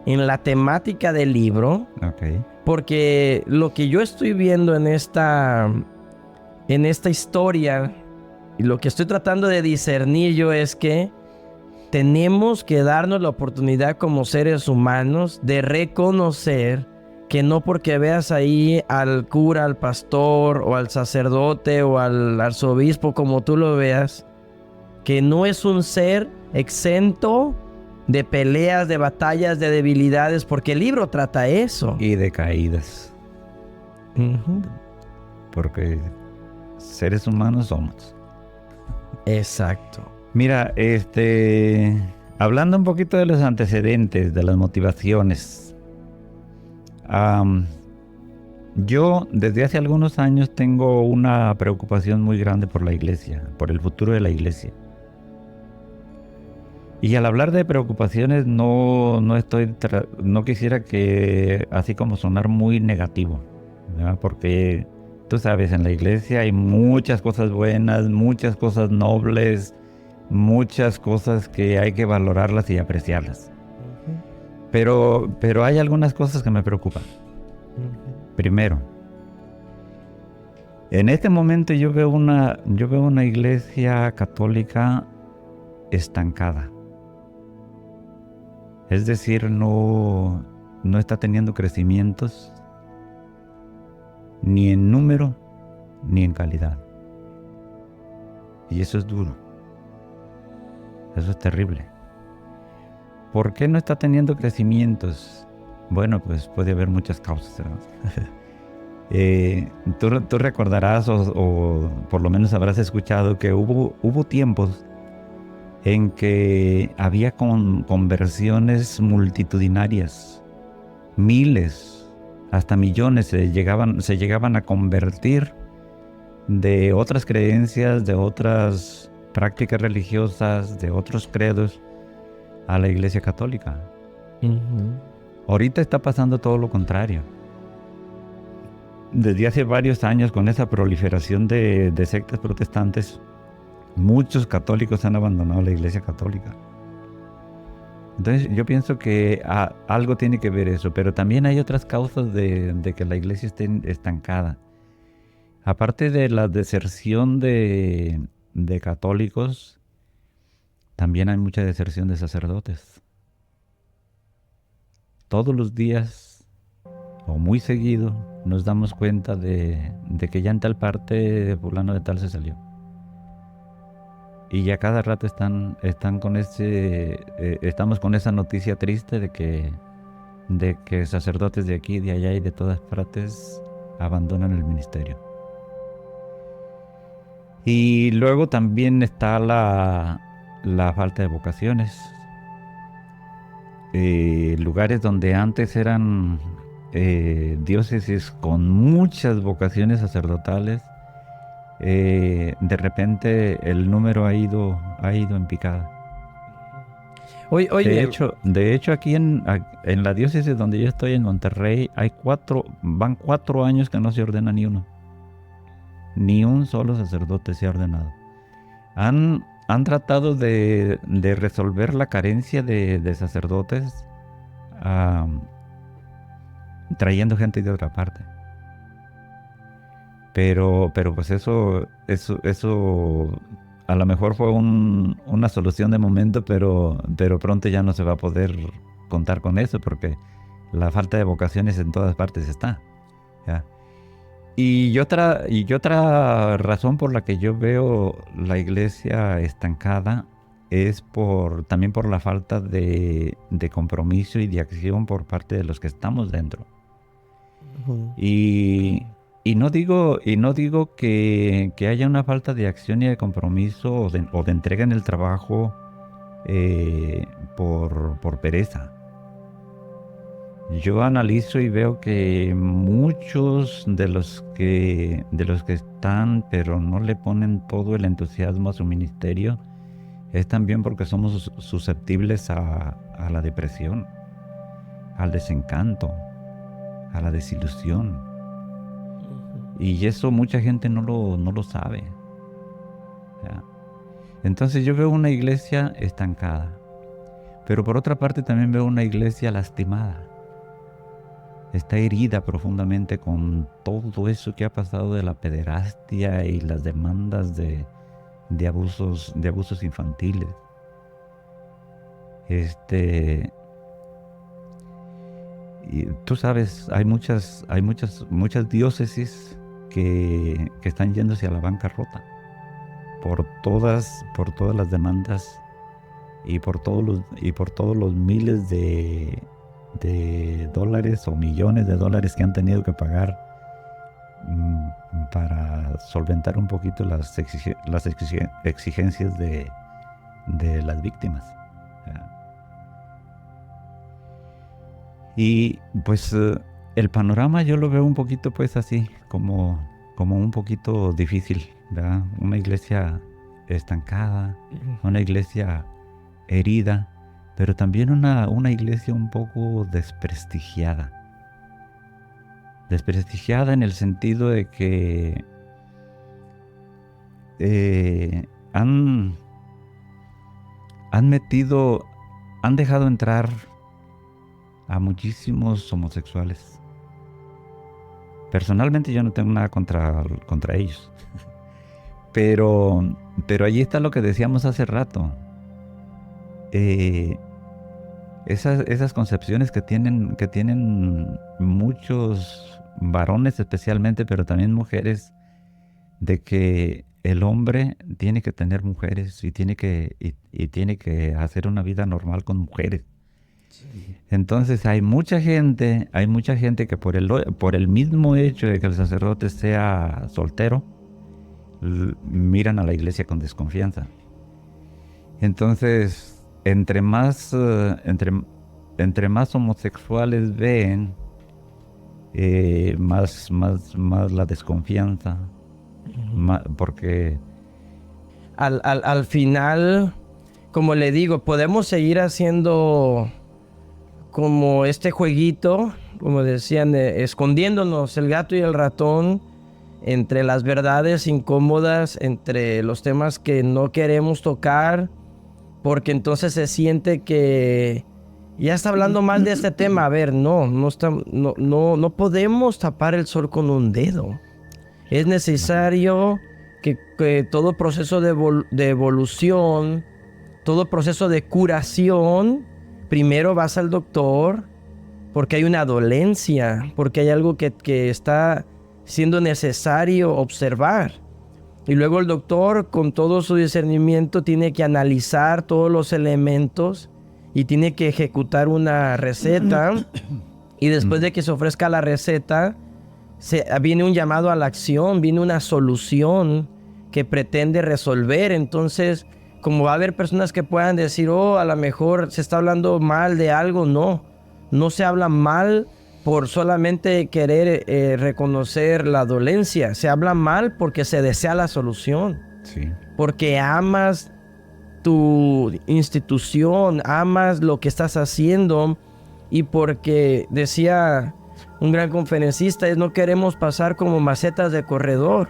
A: en la temática del libro.
B: Okay.
A: Porque lo que yo estoy viendo en esta historia, y lo que estoy tratando de discernir yo, es que tenemos que darnos la oportunidad como seres humanos de reconocer que no porque veas ahí al cura, al pastor o al sacerdote o al arzobispo, como tú lo veas, que no es un ser exento de peleas, de batallas, de debilidades, porque el libro trata eso.
B: Y de caídas.
A: Uh-huh.
B: Porque seres humanos somos.
A: Exacto.
B: Mira, hablando un poquito de los antecedentes, de las motivaciones. Yo desde hace algunos años tengo una preocupación muy grande por la iglesia, por el futuro de la iglesia. Y al hablar de preocupaciones no quisiera que así como sonar muy negativo, ¿verdad? Porque tú sabes, en la iglesia hay muchas cosas buenas, muchas cosas nobles, muchas cosas que hay que valorarlas y apreciarlas. Pero hay algunas cosas que me preocupan. Primero, en este momento yo veo una iglesia católica estancada. Es decir, no está teniendo crecimientos ni en número ni en calidad. Y eso es duro. Eso es terrible. ¿Por qué no está teniendo crecimientos? Bueno, pues puede haber muchas causas, ¿no? Tú recordarás o por lo menos habrás escuchado que hubo tiempos en que había conversiones multitudinarias, miles, hasta millones se llegaban a convertir de otras creencias, de otras prácticas religiosas, de otros credos a la Iglesia Católica. Ahorita está pasando todo lo contrario. Desde hace varios años, con esa proliferación de sectas protestantes, muchos católicos han abandonado la Iglesia Católica. Entonces yo pienso que algo tiene que ver eso, pero también hay otras causas de que la Iglesia esté estancada. Aparte de la deserción de católicos, también hay mucha deserción de sacerdotes. Todos los días, o muy seguido, nos damos cuenta de que ya en tal parte de fulano de tal se salió. Y ya cada rato están con estamos con esa noticia triste de que sacerdotes de aquí, de allá y de todas partes abandonan el ministerio. Y luego también está la falta de vocaciones. Lugares donde antes eran diócesis con muchas vocaciones sacerdotales, de repente el número ha ido en picada.
A: Oye,
B: De hecho aquí en la diócesis donde yo estoy, en Monterrey, van 4 años que no se ordena ni uno. Ni un solo sacerdote se ha ordenado. Han tratado de resolver la carencia de sacerdotes, trayendo gente de otra parte. Pero pues eso a lo mejor fue una solución de momento, pero pronto ya no se va a poder contar con eso, porque la falta de vocaciones en todas partes está, ¿ya? Y otra razón por la que yo veo la iglesia estancada es también por la falta de compromiso y de acción por parte de los que estamos dentro. Y no digo que haya una falta de acción y de compromiso o de entrega en el trabajo por pereza. Yo analizo y veo que muchos de los que están, pero no le ponen todo el entusiasmo a su ministerio, es también porque somos susceptibles a la depresión, al desencanto, a la desilusión. Y eso mucha gente no lo sabe. ¿Ya? Entonces yo veo una iglesia estancada, pero por otra parte también veo una iglesia lastimada. Está herida profundamente con todo eso que ha pasado de la pederastia y las demandas de abusos infantiles. Y tú sabes, hay muchas diócesis que están yéndose a la bancarrota por todas las demandas y por todos los miles de dólares o millones de dólares que han tenido que pagar para solventar un poquito las exigencias de las víctimas. Y pues el panorama yo lo veo un poquito pues así, como un poquito difícil, ¿verdad? Una iglesia estancada, una iglesia herida, pero también una iglesia un poco desprestigiada. Desprestigiada en el sentido de que han dejado entrar a muchísimos homosexuales. Personalmente yo no tengo nada contra ellos. Pero allí está lo que decíamos hace rato. Esas concepciones que tienen muchos varones especialmente, pero también mujeres, de que el hombre tiene que tener mujeres y tiene que hacer una vida normal con mujeres. Sí. Entonces hay mucha gente que por el mismo hecho de que el sacerdote sea soltero, miran a la iglesia con desconfianza. Entonces, entre más homosexuales ven, más la desconfianza, porque
A: al final, como le digo, podemos seguir haciendo como este jueguito, como decían, escondiéndonos el gato y el ratón entre las verdades incómodas, entre los temas que no queremos tocar, porque entonces se siente que ya está hablando mal de este tema. A ver, no podemos tapar el sol con un dedo. Es necesario que todo proceso de evolución, todo proceso de curación, primero vas al doctor porque hay una dolencia, porque hay algo que está siendo necesario observar. Y luego el doctor, con todo su discernimiento, tiene que analizar todos los elementos y tiene que ejecutar una receta. Y después de que se ofrezca la receta, viene un llamado a la acción, viene una solución que pretende resolver. Entonces, como va a haber personas que puedan decir, oh, a lo mejor se está hablando mal de algo, no se habla mal por solamente querer reconocer la dolencia. Se habla mal porque se desea la solución.
B: Sí.
A: Porque amas tu institución, amas lo que estás haciendo, y porque decía un gran conferencista, no queremos pasar como macetas de corredor,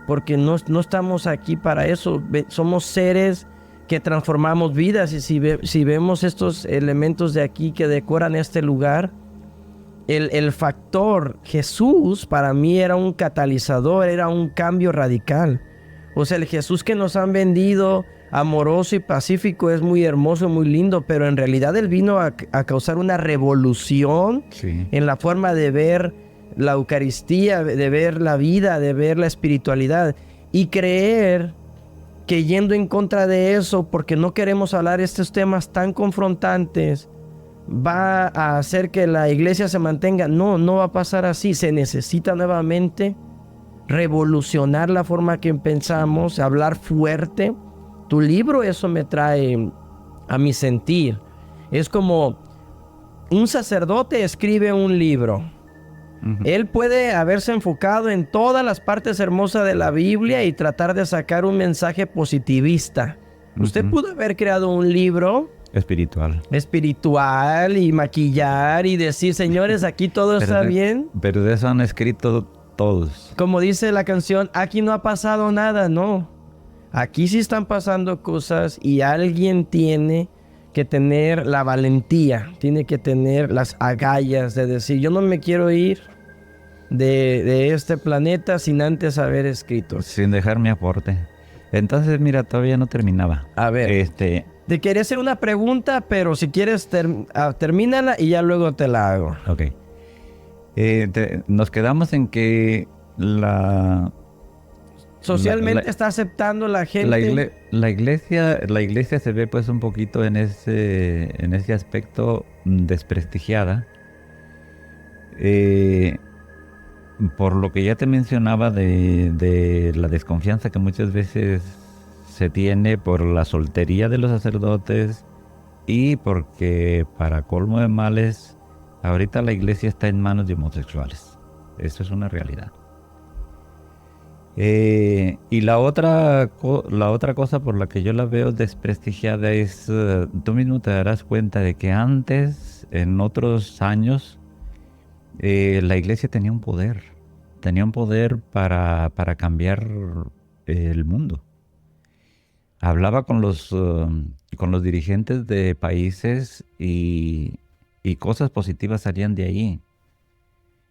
A: porque no estamos aquí para eso. Somos seres que transformamos vidas, y si vemos estos elementos de aquí que decoran este lugar, el factor Jesús para mí era un catalizador, era un cambio radical. O sea, el Jesús que nos han vendido, amoroso y pacífico, es muy hermoso, muy lindo, pero en realidad Él vino a causar una revolución en la forma de ver la Eucaristía, de ver la vida, de ver la espiritualidad, y creer que yendo en contra de eso, porque no queremos hablar estos temas tan confrontantes, va a hacer que la iglesia se mantenga. No va a pasar así. Se necesita nuevamente revolucionar la forma que pensamos, hablar fuerte. Tu libro eso me trae a mi sentir. Es como un sacerdote escribe un libro. Él puede haberse enfocado en todas las partes hermosas de la Biblia y tratar de sacar un mensaje positivista. Usted pudo haber creado un libro espiritual y maquillar y decir, señores, aquí todo está bien.
B: Pero de eso han escrito todos.
A: Como dice la canción, aquí no ha pasado nada, no. Aquí sí están pasando cosas, y alguien tiene que tener la valentía, tiene que tener las agallas de decir, yo no me quiero ir de este planeta sin antes haber escrito.
B: Sin dejar mi aporte. Entonces, mira, todavía no terminaba.
A: A ver, te quería hacer una pregunta, pero si quieres termínala y ya luego te la hago.
B: Ok. Nos quedamos en que
A: socialmente está aceptando la gente.
B: La iglesia se ve pues un poquito en ese aspecto desprestigiada. Por lo que ya te mencionaba de la desconfianza que muchas veces se tiene por la soltería de los sacerdotes, y porque, para colmo de males, ahorita la iglesia está en manos de homosexuales. Eso es una realidad. Y la otra cosa por la que yo la veo desprestigiada es, tú mismo te darás cuenta de que antes, en otros años, la iglesia tenía un poder para cambiar el mundo. Hablaba con los dirigentes de países y cosas positivas salían de ahí.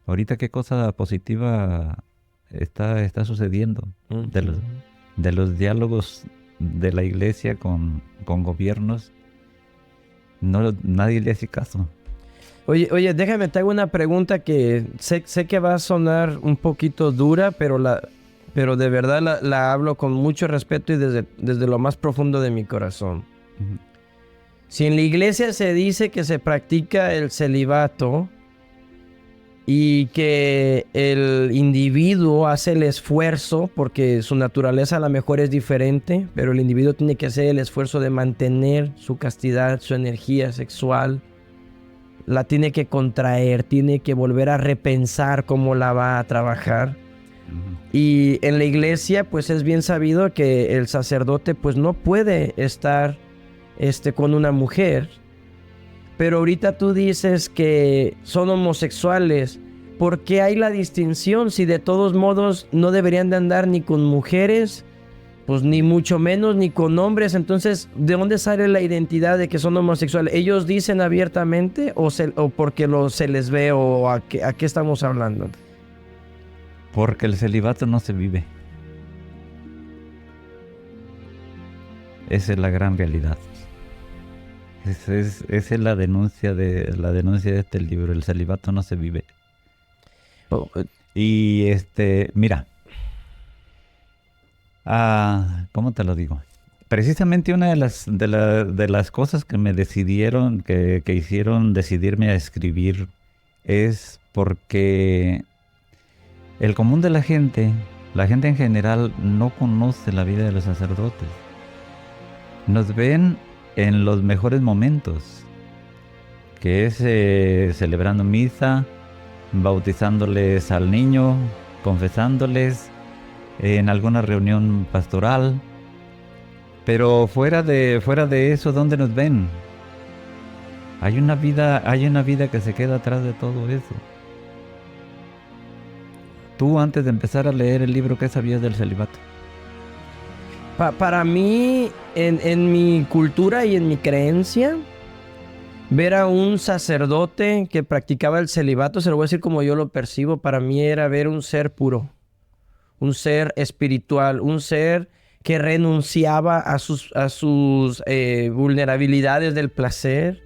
B: Ahorita, ¿qué cosa positiva está sucediendo de los diálogos de la iglesia con gobiernos? Nadie le hace caso.
A: Oye, déjame, te hago una pregunta que sé que va a sonar un poquito dura, pero de verdad la hablo con mucho respeto y desde lo más profundo de mi corazón. Si en la iglesia se dice que se practica el celibato y que el individuo hace el esfuerzo, porque su naturaleza a lo mejor es diferente, pero el individuo tiene que hacer el esfuerzo de mantener su castidad, su energía sexual, la tiene que contraer, tiene que volver a repensar cómo la va a trabajar. Y en la iglesia pues es bien sabido que el sacerdote pues no puede estar con una mujer. Pero ahorita tú dices que son homosexuales. ¿Por qué hay la distinción si de todos modos no deberían de andar ni con mujeres, pues ni mucho menos ni con hombres? Entonces, ¿de dónde sale la identidad de que son homosexuales? ¿Ellos dicen abiertamente o porque se les ve, o a qué estamos hablando?
B: Porque el celibato no se vive. Esa es la gran realidad. Esa es la denuncia de este libro. El celibato no se vive. Y mira, ¿cómo te lo digo? Precisamente una de las cosas que me decidieron, que hicieron decidirme a escribir, es porque el común de la gente en general no conoce la vida de los sacerdotes. Nos ven en los mejores momentos, que es celebrando misa, bautizándoles al niño, confesándoles, en alguna reunión pastoral. Pero fuera de eso, ¿dónde nos ven? Hay una vida que se queda atrás de todo eso. Tú, antes de empezar a leer el libro, ¿qué sabías del celibato?
A: Para mí, en mi cultura y en mi creencia, ver a un sacerdote que practicaba el celibato, se lo voy a decir como yo lo percibo, para mí era ver un ser puro, un ser espiritual, un ser que renunciaba a sus vulnerabilidades del placer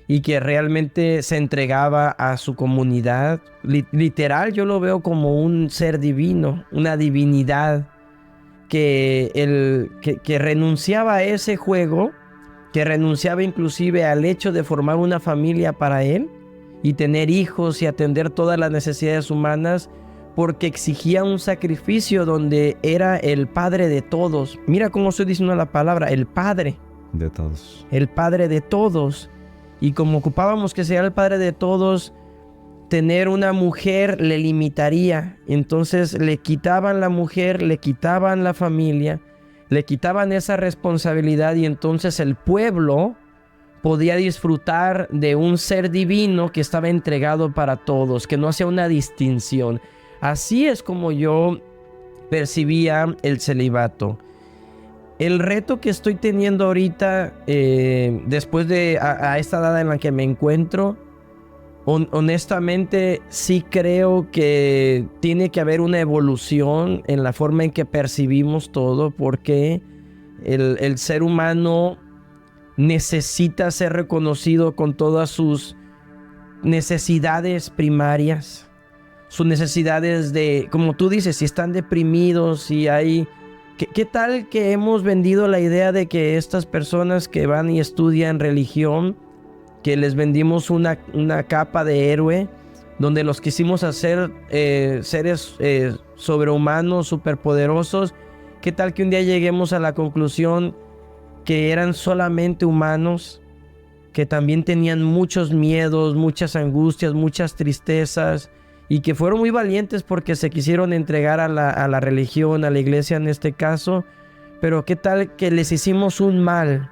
A: y que realmente se entregaba a su comunidad. Literal, yo lo veo como un ser divino, una divinidad que renunciaba a ese juego, que renunciaba inclusive al hecho de formar una familia para él y tener hijos y atender todas las necesidades humanas, porque exigía un sacrificio donde era el padre de todos. Mira cómo estoy diciendo la palabra, el padre
B: de todos.
A: El padre de todos. Y como ocupábamos que sea el padre de todos, tener una mujer le limitaría. Entonces le quitaban la mujer, le quitaban la familia, le quitaban esa responsabilidad, y entonces el pueblo podía disfrutar de un ser divino que estaba entregado para todos, que no hacía una distinción. Así es como yo percibía el celibato. El reto que estoy teniendo ahorita, después de a esta edad en la que me encuentro, honestamente sí creo que tiene que haber una evolución en la forma en que percibimos todo, porque el ser humano necesita ser reconocido con todas sus necesidades primarias, sus necesidades de, como tú dices, si están deprimidos, si hay... ¿Qué tal que hemos vendido la idea de que estas personas que van y estudian religión, que les vendimos una capa de héroe, donde los quisimos hacer seres sobrehumanos, superpoderosos? ¿Qué tal que un día lleguemos a la conclusión que eran solamente humanos, que también tenían muchos miedos, muchas angustias, muchas tristezas, y que fueron muy valientes porque se quisieron entregar a la religión, a la iglesia en este caso? Pero ¿qué tal que les hicimos un mal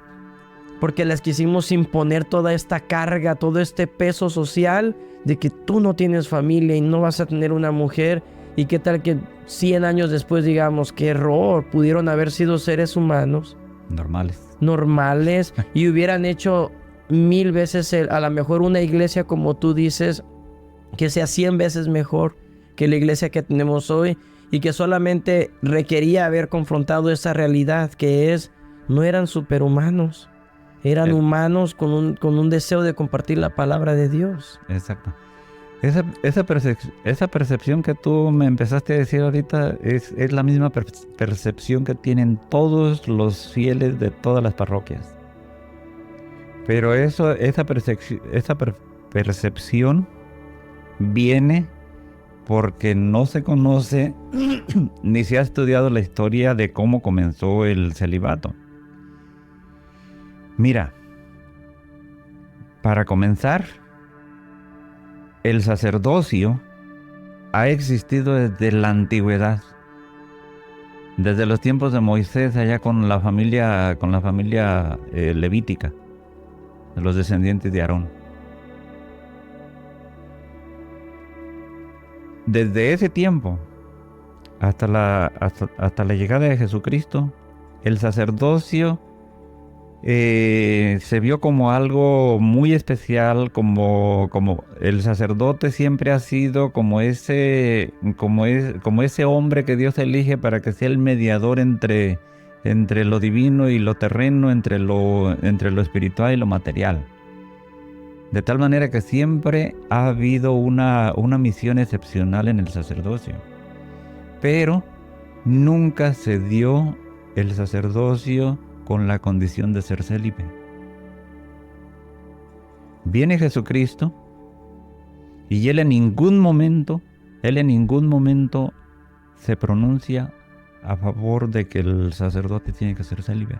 A: porque les quisimos imponer toda esta carga, todo este peso social de que tú no tienes familia y no vas a tener una mujer? ¿Y qué tal que 100 años después digamos, qué error, pudieron haber sido seres humanos normales y hubieran hecho 1000 veces a lo mejor una iglesia, como tú dices, que sea 100 veces mejor que la iglesia que tenemos hoy, y que solamente requería haber confrontado esa realidad, que es, no eran superhumanos, eran humanos con un deseo de compartir la palabra de Dios.
B: Exacto. Esa percepción que tú me empezaste a decir ahorita es la misma percepción que tienen todos los fieles de todas las parroquias. Pero esa percepción viene porque no se conoce ni se ha estudiado la historia de cómo comenzó el celibato. Mira, para comenzar, el sacerdocio ha existido desde la antigüedad, desde los tiempos de Moisés, allá con la familia levítica, de los descendientes de Aarón. Desde ese tiempo hasta la llegada de Jesucristo, el sacerdocio se vio como algo muy especial, como el sacerdote siempre ha sido como ese hombre que Dios elige para que sea el mediador entre lo divino y lo terreno, entre lo espiritual y lo material. De tal manera que siempre ha habido una misión excepcional en el sacerdocio. Pero nunca se dio el sacerdocio con la condición de ser célibe. Viene Jesucristo y Él en ningún momento se pronuncia a favor de que el sacerdote tiene que ser célibe.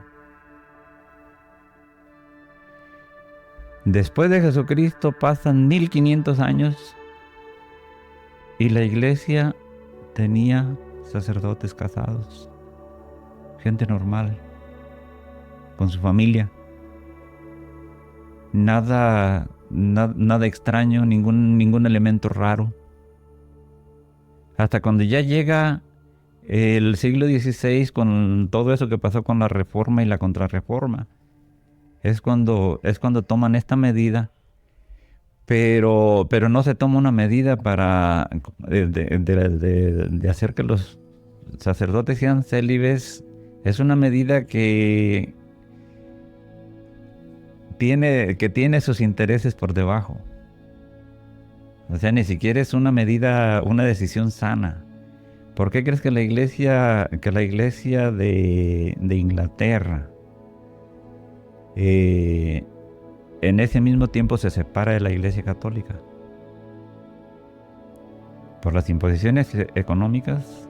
B: Después de Jesucristo pasan 1500 años y la iglesia tenía sacerdotes casados, gente normal, con su familia. Nada extraño, ningún elemento raro. Hasta cuando ya llega el siglo XVI, con todo eso que pasó con la Reforma y la Contrarreforma, es cuando toman esta medida, pero no se toma una medida para de hacer que los sacerdotes sean célibes. Es una medida que tiene sus intereses por debajo. O sea, ni siquiera es una medida, una decisión sana. ¿Por qué crees que la iglesia de Inglaterra en ese mismo tiempo se separa de la iglesia católica? Por las imposiciones económicas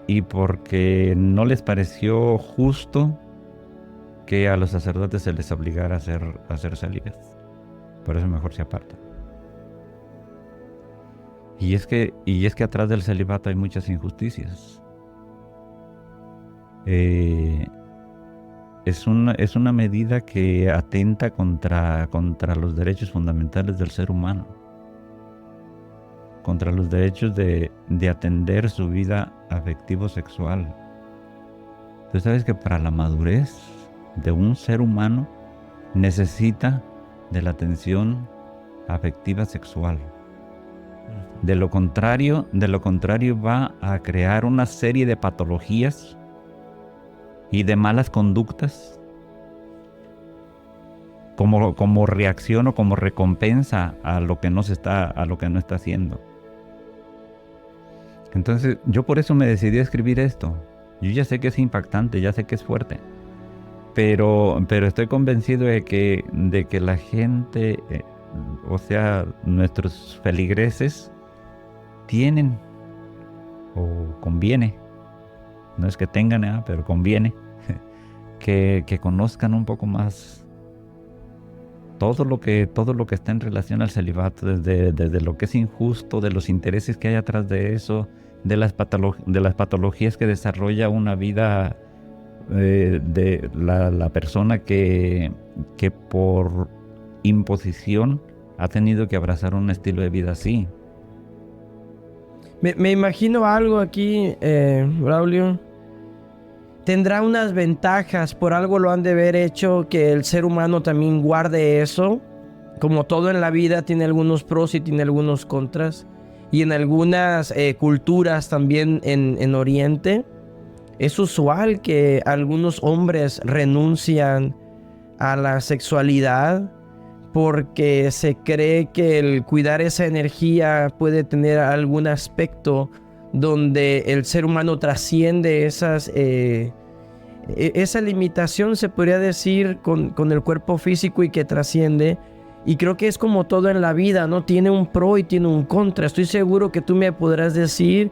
B: y porque no les pareció justo que a los sacerdotes se les obligara a ser célibes. Por eso mejor se apartan. Y es que atrás del celibato hay muchas injusticias. Es una medida que atenta contra los derechos fundamentales del ser humano, contra los derechos de atender su vida afectivo-sexual. Tú sabes que para la madurez de un ser humano necesita de la atención afectiva sexual. De lo contrario va a crear una serie de patologías y de malas conductas como reacción o como recompensa a lo que no está haciendo. Entonces, yo por eso me decidí a escribir esto. Yo ya sé que es impactante, ya sé que es fuerte, pero estoy convencido de que la gente, o sea, nuestros feligreses tienen, o conviene, no es que tengan nada, pero conviene que conozcan un poco más todo lo que está en relación al celibato, desde lo que es injusto, de los intereses que hay atrás de eso, de las patologías que desarrolla una vida de la persona que por imposición ha tenido que abrazar un estilo de vida así.
A: Me imagino algo aquí, Braulio. Tendrá unas ventajas, por algo lo han de haber hecho, que el ser humano también guarde eso. Como todo en la vida tiene algunos pros y tiene algunos contras. Y en algunas culturas también en Oriente es usual que algunos hombres renuncian a la sexualidad porque se cree que el cuidar esa energía puede tener algún aspecto donde el ser humano trasciende esa limitación, se podría decir, con el cuerpo físico, y que trasciende. Y creo que es como todo en la vida, ¿no? Tiene un pro y tiene un contra. Estoy seguro que tú me podrás decir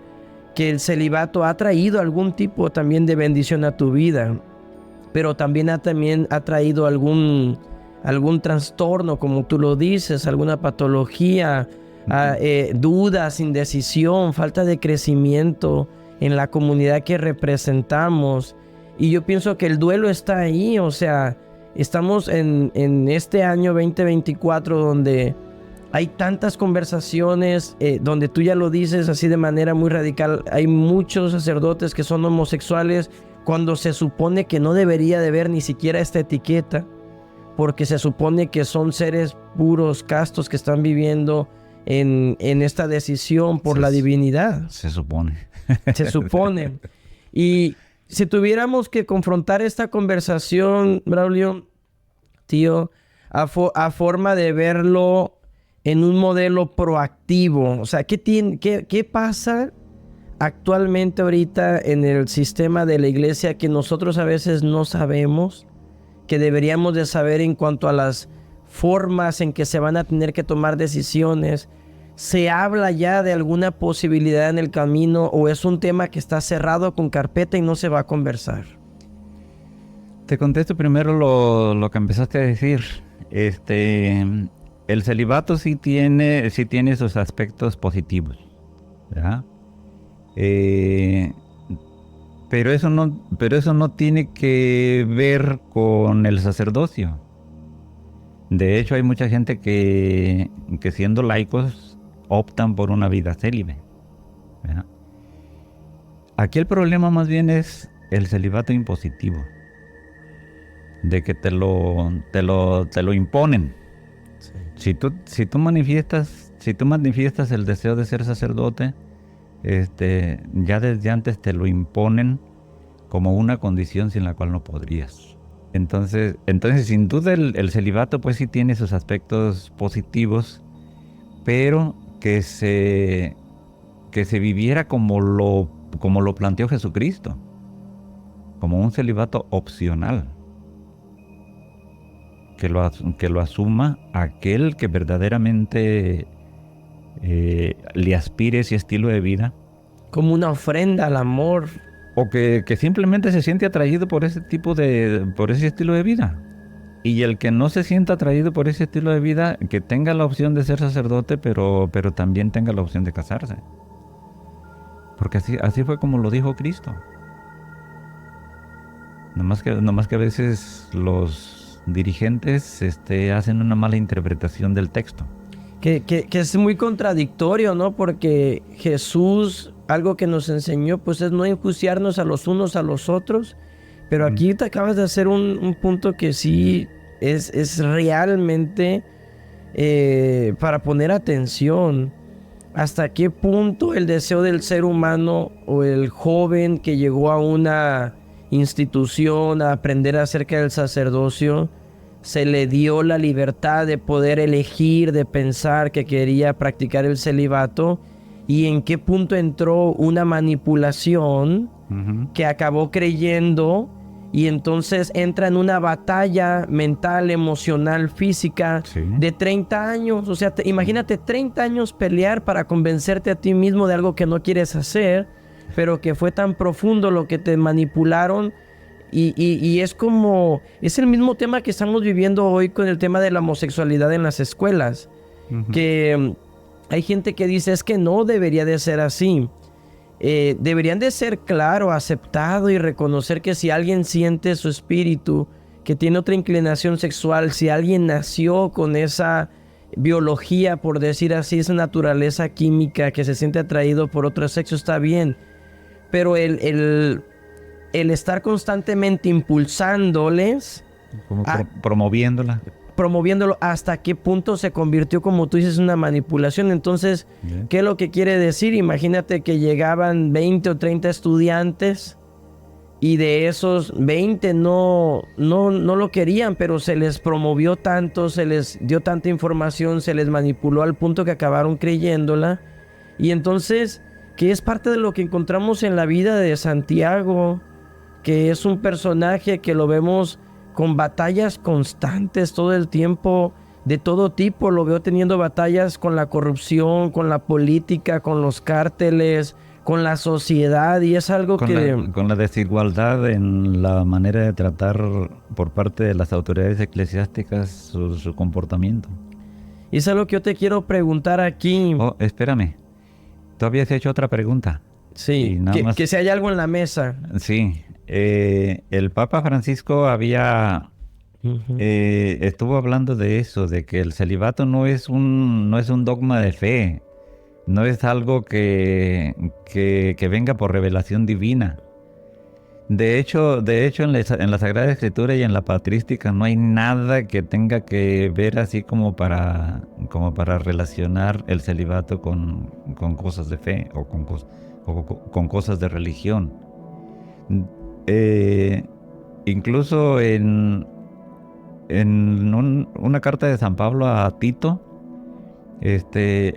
A: que el celibato ha traído algún tipo también de bendición a tu vida, pero también ha traído algún trastorno, como tú lo dices, alguna patología, dudas, indecisión, falta de crecimiento en la comunidad que representamos. Y yo pienso que el duelo está ahí. O sea, estamos en este año 2024 donde hay tantas conversaciones, donde tú ya lo dices así de manera muy radical. Hay muchos sacerdotes que son homosexuales cuando se supone que no debería de haber ni siquiera esta etiqueta, porque se supone que son seres puros, castos, que están viviendo en esta decisión por la divinidad.
B: Se supone.
A: Se supone. Y si tuviéramos que confrontar esta conversación, Braulio, tío, a forma de verlo en un modelo proactivo, o sea, ¿qué pasa actualmente ahorita en el sistema de la iglesia que nosotros a veces no sabemos, que deberíamos de saber en cuanto a las formas en que se van a tener que tomar decisiones? ¿Se habla ya de alguna posibilidad en el camino o es un tema que está cerrado con carpeta y no se va a conversar?
B: Te contesto primero lo que empezaste a decir. El celibato sí tiene sus aspectos positivos, ¿verdad? Pero eso no tiene que ver con el sacerdocio. De hecho, hay mucha gente que siendo laicos optan por una vida célibe, ¿verdad? Aquí el problema más bien es el celibato impositivo, de que te lo imponen. Sí. Si tú manifiestas el deseo de ser sacerdote, ya desde antes te lo imponen como una condición sin la cual no podrías. Entonces sin duda el celibato pues sí tiene sus aspectos positivos, pero que se viviera como lo planteó Jesucristo, como un celibato opcional, que lo asuma aquel que verdaderamente le aspire ese estilo de vida.
A: Como una ofrenda al amor.
B: O que simplemente se siente atraído por ese estilo de vida. Y el que no se sienta atraído por ese estilo de vida, que tenga la opción de ser sacerdote, pero también tenga la opción de casarse. Porque así fue como lo dijo Cristo. Nomás que a veces los dirigentes hacen una mala interpretación del texto.
A: Que es muy contradictorio, ¿no? Porque Jesús, algo que nos enseñó, pues es no enjuiciarnos a los unos a los otros. Pero aquí te acabas de hacer un punto que sí es realmente para poner atención. ¿Hasta qué punto el deseo del ser humano o el joven que llegó a una institución a aprender acerca del sacerdocio, se le dio la libertad de poder elegir, de pensar que quería practicar el celibato? ¿Y en qué punto entró una manipulación que acabó creyendo? Y entonces entra en una batalla mental, emocional, física, sí, de 30 años. O sea, imagínate 30 años pelear para convencerte a ti mismo de algo que no quieres hacer, pero que fue tan profundo lo que te manipularon. Y es el mismo tema que estamos viviendo hoy con el tema de la homosexualidad en las escuelas. Que hay gente que dice, es que no debería de ser así. Deberían de ser, claro, aceptado y reconocer que si alguien siente su espíritu, que tiene otra inclinación sexual, si alguien nació con esa biología, por decir así, esa naturaleza química, que se siente atraído por otro sexo, está bien. Pero el estar constantemente impulsándoles,
B: como promoviéndolo,
A: hasta qué punto se convirtió, como tú dices, una manipulación. Entonces, ¿qué es lo que quiere decir? Imagínate que llegaban 20 o 30 estudiantes y de esos 20 no lo querían, pero se les promovió tanto, se les dio tanta información, se les manipuló al punto que acabaron creyéndola. Y entonces, que es parte de lo que encontramos en la vida de Santiago, que es un personaje que lo vemos con batallas constantes todo el tiempo, de todo tipo. Lo veo teniendo batallas con la corrupción, con la política, con los cárteles, con la sociedad, y es algo
B: con la desigualdad en la manera de tratar por parte de las autoridades eclesiásticas su comportamiento.
A: Y es algo que yo te quiero preguntar aquí.
B: Oh, espérame. Tú habías hecho otra pregunta.
A: Sí, que si hay algo en la mesa.
B: Sí. El Papa Francisco estuvo hablando de eso, de que el celibato no es un dogma de fe, no es algo que venga por revelación divina, De hecho en la Sagrada Escritura y en la patrística no hay nada que tenga que ver así como para relacionar el celibato con cosas de fe o con cosas de religión. Eh, Incluso en una carta de San Pablo a Tito,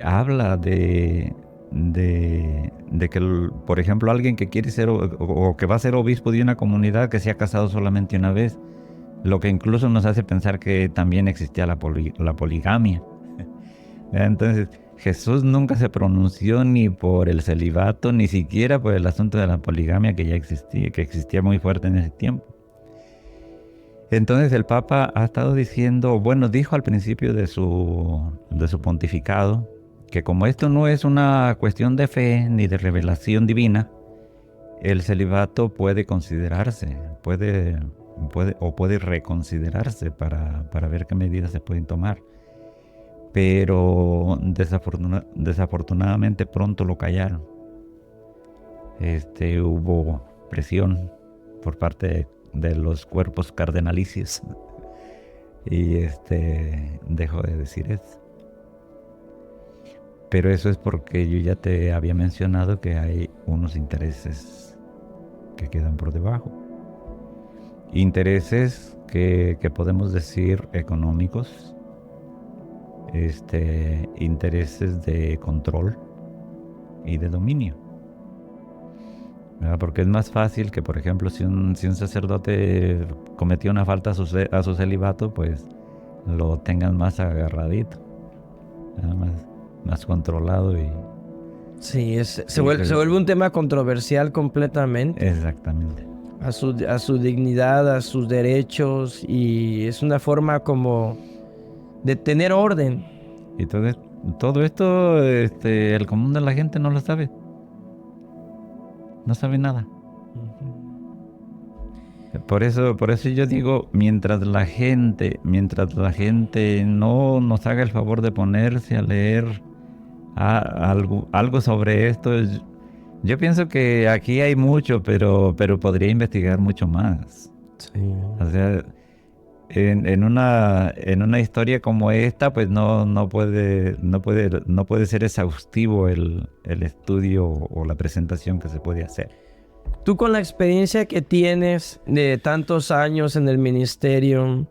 B: habla de que, por ejemplo, alguien que quiere ser o que va a ser obispo de una comunidad que se ha casado solamente una vez, lo que incluso nos hace pensar que también existía la poligamia. Entonces, Jesús nunca se pronunció ni por el celibato, ni siquiera por el asunto de la poligamia que ya existía, que existía muy fuerte en ese tiempo. Entonces el Papa ha estado diciendo, bueno, dijo al principio de su pontificado, que como esto no es una cuestión de fe ni de revelación divina, el celibato puede considerarse, puede reconsiderarse para ver qué medidas se pueden tomar. Pero desafortunadamente pronto lo callaron. Hubo presión por parte de los cuerpos cardenalicios y dejó de decir eso. Pero eso es porque yo ya te había mencionado que hay unos intereses que quedan por debajo. Intereses que podemos decir económicos, intereses de control y de dominio. ¿Verdad? Porque es más fácil que, por ejemplo, si un sacerdote cometió una falta a su celibato, pues lo tengan más agarradito, más controlado y...
A: Sí, se vuelve un tema controversial completamente.
B: Exactamente.
A: A su dignidad, a sus derechos, y es una forma como de tener orden.
B: Y todo esto, el común de la gente no lo sabe. No sabe nada. Por eso yo digo, mientras la gente no nos haga el favor de ponerse a leer algo sobre esto, yo pienso que aquí hay mucho, pero podría investigar mucho más.
A: Sí.
B: O sea, en una historia como esta, pues no puede ser exhaustivo el estudio o la presentación que se puede hacer.
A: Tú, con la experiencia que tienes de tantos años en el ministerio,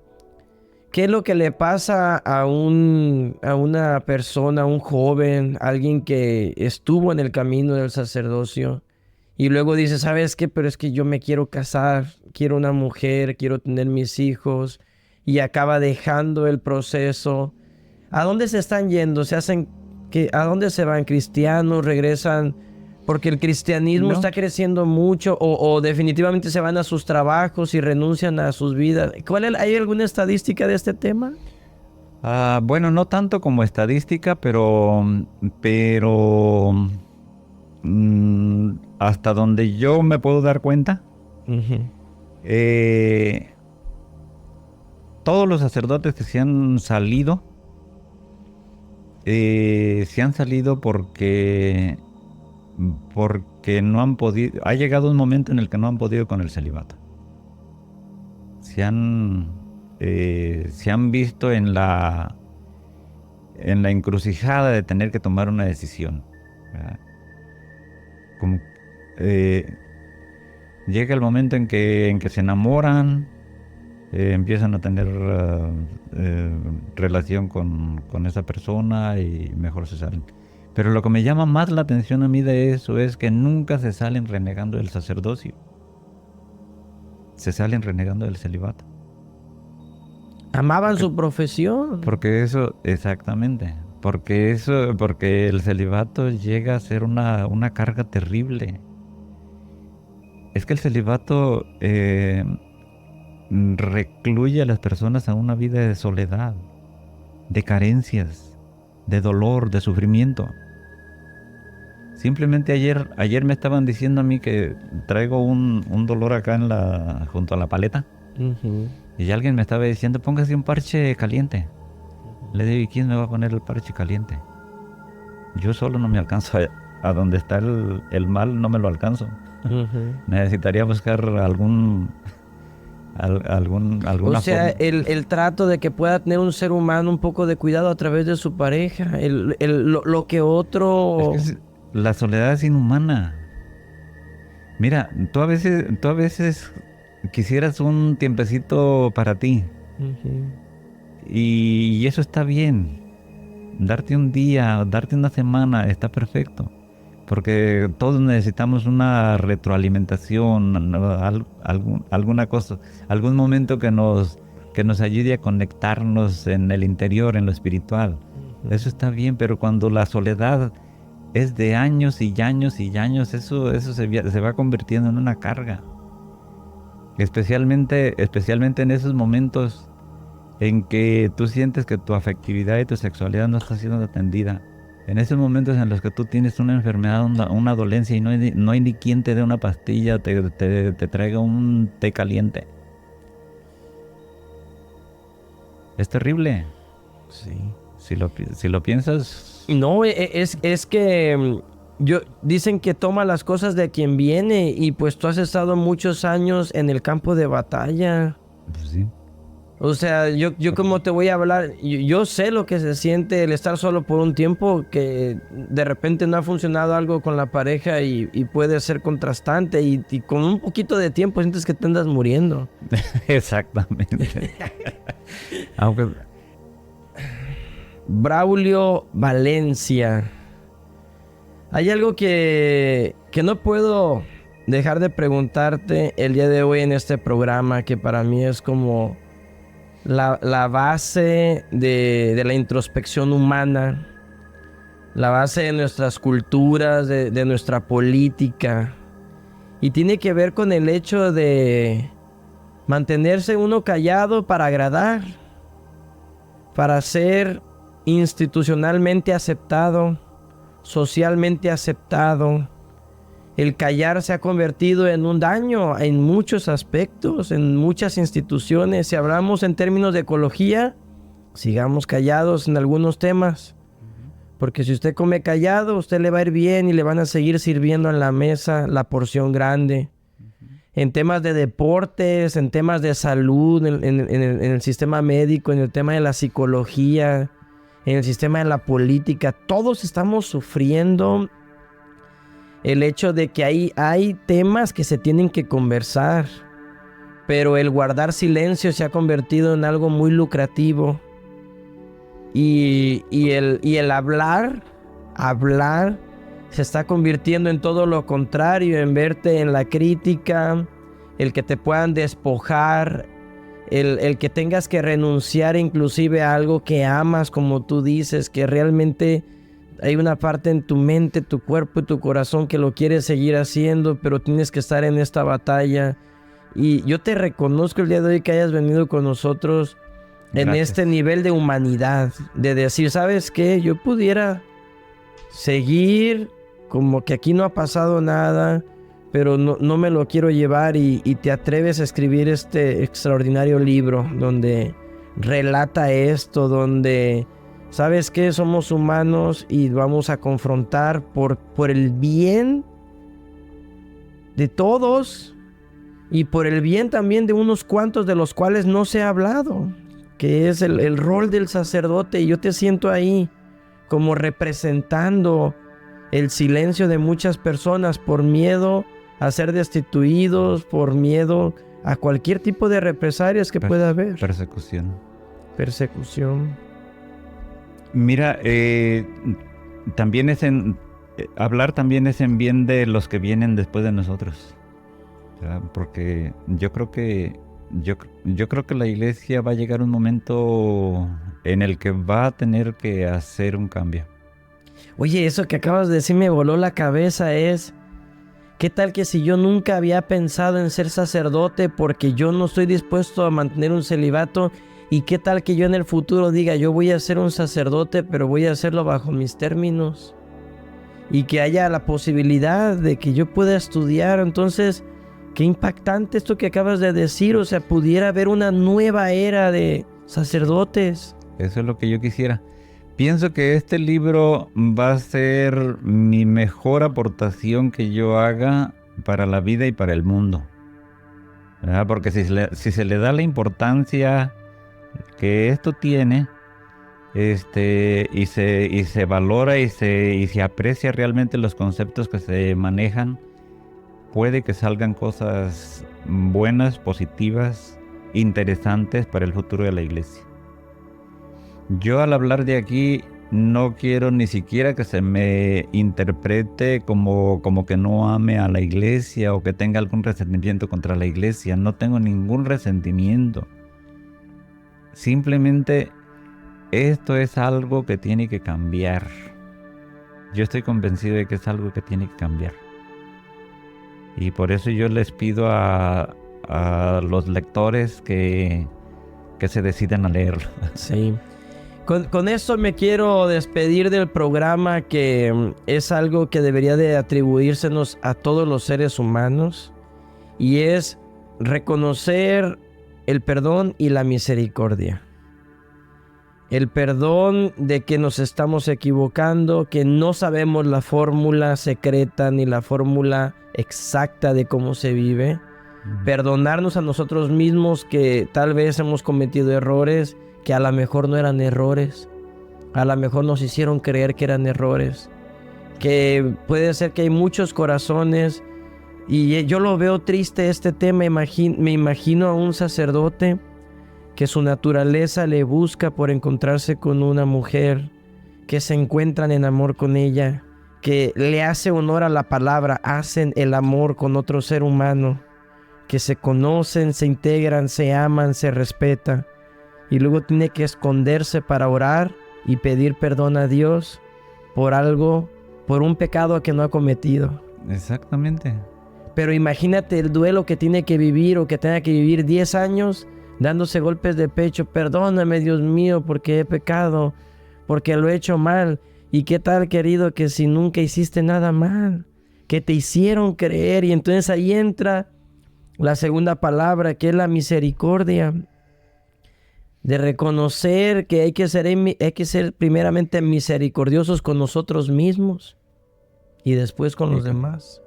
A: ¿qué es lo que le pasa a una persona, a un joven, alguien que estuvo en el camino del sacerdocio y luego dice, ¿sabes qué? Pero es que yo me quiero casar, quiero una mujer, quiero tener mis hijos, y acaba dejando el proceso? ¿A dónde se están yendo? ¿A dónde se van? ¿Cristianos? ¿Regresan? Porque el cristianismo está creciendo mucho, o definitivamente se van a sus trabajos y renuncian a sus vidas. ¿Hay alguna estadística de este tema?
B: Bueno, no tanto como estadística, pero hasta donde yo me puedo dar cuenta, todos los sacerdotes que se han salido porque no han podido. Ha llegado un momento en el que no han podido con el celibato. Se han visto en la encrucijada de tener que tomar una decisión, ¿verdad? Llega el momento en que se enamoran, empiezan a tener relación con esa persona y mejor se salen. Pero lo que me llama más la atención a mí de eso es que nunca se salen renegando del sacerdocio. Se salen renegando del celibato.
A: Amaban su profesión.
B: Porque eso, exactamente. Porque el celibato llega a ser una carga terrible. Es que el celibato recluye a las personas a una vida de soledad, de carencias, de dolor, de sufrimiento. Simplemente ayer me estaban diciendo a mí que traigo un dolor acá junto a la paleta. Y alguien me estaba diciendo, póngase un parche caliente. Le digo, ¿y quién me va a poner el parche caliente? Yo solo no me alcanzo a donde está el mal, no me lo alcanzo. Necesitaría buscar alguna
A: O sea,
B: forma.
A: el trato de que pueda tener un ser humano un poco de cuidado a través de su pareja, lo que otro...
B: La soledad es inhumana. Mira, tú a veces quisieras un tiempecito para ti.
A: Ujú.
B: Y eso está bien. Darte un día, darte una semana, está perfecto. Porque todos necesitamos una retroalimentación, ¿no? Alguna cosa, algún momento que nos ayude a conectarnos en el interior, en lo espiritual. Eso está bien, pero cuando la soledad es de años y años y años, eso se va convirtiendo en una carga. Especialmente en esos momentos en que tú sientes que tu afectividad y tu sexualidad no está siendo atendida. En esos momentos en los que tú tienes una enfermedad, una dolencia y no hay ni quien te dé una pastilla, te traiga un té caliente. Es terrible.
A: Sí.
B: Si lo piensas,
A: No, es que dicen que toma las cosas de quien viene y pues tú has estado muchos años en el campo de batalla.
B: pues sí.
A: O sea, yo como te voy a hablar, yo sé lo que se siente el estar solo por un tiempo, que de repente no ha funcionado algo con la pareja y puede ser contrastante y con un poquito de tiempo sientes que te andas muriendo.
B: Exactamente. Aunque
A: Braulio Valencia. Hay algo que no puedo dejar de preguntarte el día de hoy en este programa, que para mí es como la base de la introspección humana, la base de nuestras culturas, de nuestra política. Y tiene que ver con el hecho de mantenerse uno callado para agradar, para ser institucionalmente aceptado, socialmente aceptado. El callar se ha convertido en un daño en muchos aspectos, en muchas instituciones. Si hablamos en términos de ecología, sigamos callados en algunos temas. Porque si usted come callado, usted le va a ir bien y le van a seguir sirviendo en la mesa la porción grande. En temas de deportes, en temas de salud, en el sistema médico, en el tema de la psicología, en el sistema de la política, todos estamos sufriendo el hecho de que hay temas que se tienen que conversar, pero el guardar silencio se ha convertido en algo muy lucrativo. Y el hablar se está convirtiendo en todo lo contrario, en verte en la crítica, el que te puedan despojar, el que tengas que renunciar inclusive a algo que amas, como tú dices, que realmente hay una parte en tu mente, tu cuerpo y tu corazón que lo quieres seguir haciendo, pero tienes que estar en esta batalla. Y yo te reconozco el día de hoy que hayas venido con nosotros en
B: gracias.
A: este nivel de humanidad, de decir, ¿sabes qué? Yo pudiera seguir como que aquí no ha pasado nada, pero no me lo quiero llevar y te atreves a escribir este extraordinario libro donde relata esto, donde, ¿sabes qué? Somos humanos y vamos a confrontar por el bien de todos y por el bien también de unos cuantos de los cuales no se ha hablado, que es el rol del sacerdote. Y yo te siento ahí como representando el silencio de muchas personas por miedo a ser destituidos, por miedo a cualquier tipo de represalias que pueda haber.
B: Persecución. Mira, también hablar también es en bien de los que vienen después de nosotros, ¿verdad? Porque yo creo que la iglesia va a llegar un momento en el que va a tener que hacer un cambio.
A: Oye, eso que acabas de decir me voló la cabeza. ¿Qué tal que si yo nunca había pensado en ser sacerdote porque yo no estoy dispuesto a mantener un celibato? ¿Y qué tal que yo en el futuro diga, yo voy a ser un sacerdote, pero voy a hacerlo bajo mis términos? Y que haya la posibilidad de que yo pueda estudiar. Entonces, qué impactante esto que acabas de decir. O sea, pudiera haber una nueva era de sacerdotes.
B: Eso es lo que yo quisiera. Pienso que este libro va a ser mi mejor aportación que yo haga para la vida y para el mundo, ¿verdad? Porque si se le da la importancia que esto tiene, y se valora y se aprecia realmente los conceptos que se manejan, puede que salgan cosas buenas, positivas, interesantes para el futuro de la iglesia. Yo, al hablar de aquí, no quiero ni siquiera que se me interprete como que no ame a la iglesia o que tenga algún resentimiento contra la iglesia. No tengo ningún resentimiento. Simplemente esto es algo que tiene que cambiar. Yo estoy convencido de que es algo que tiene que cambiar. Y por eso yo les pido a los lectores que se decidan a leerlo.
A: Sí. Con esto me quiero despedir del programa, que es algo que debería de atribuírsenos a todos los seres humanos, y es reconocer el perdón y la misericordia. El perdón de que nos estamos equivocando, que no sabemos la fórmula secreta ni la fórmula exacta de cómo se vive. Perdonarnos a nosotros mismos, que tal vez hemos cometido errores que a lo mejor no eran errores, a lo mejor nos hicieron creer que eran errores, que puede ser que hay muchos corazones, y yo lo veo triste este tema. Me imagino a un sacerdote que su naturaleza le busca por encontrarse con una mujer, que se encuentran en amor con ella, que le hace honor a la palabra, hacen el amor con otro ser humano, que se conocen, se integran, se aman, se respetan, y luego tiene que esconderse para orar y pedir perdón a Dios por algo, por un pecado que no ha cometido.
B: Exactamente.
A: Pero imagínate el duelo que tiene que vivir, o que tenga que vivir 10 años dándose golpes de pecho. Perdóname, Dios mío, porque he pecado, porque lo he hecho mal. ¿Y qué tal, querido, que si nunca hiciste nada mal, que te hicieron creer? Y entonces ahí entra la segunda palabra, que es la misericordia. De reconocer que hay que ser primeramente misericordiosos con nosotros mismos y después con los demás.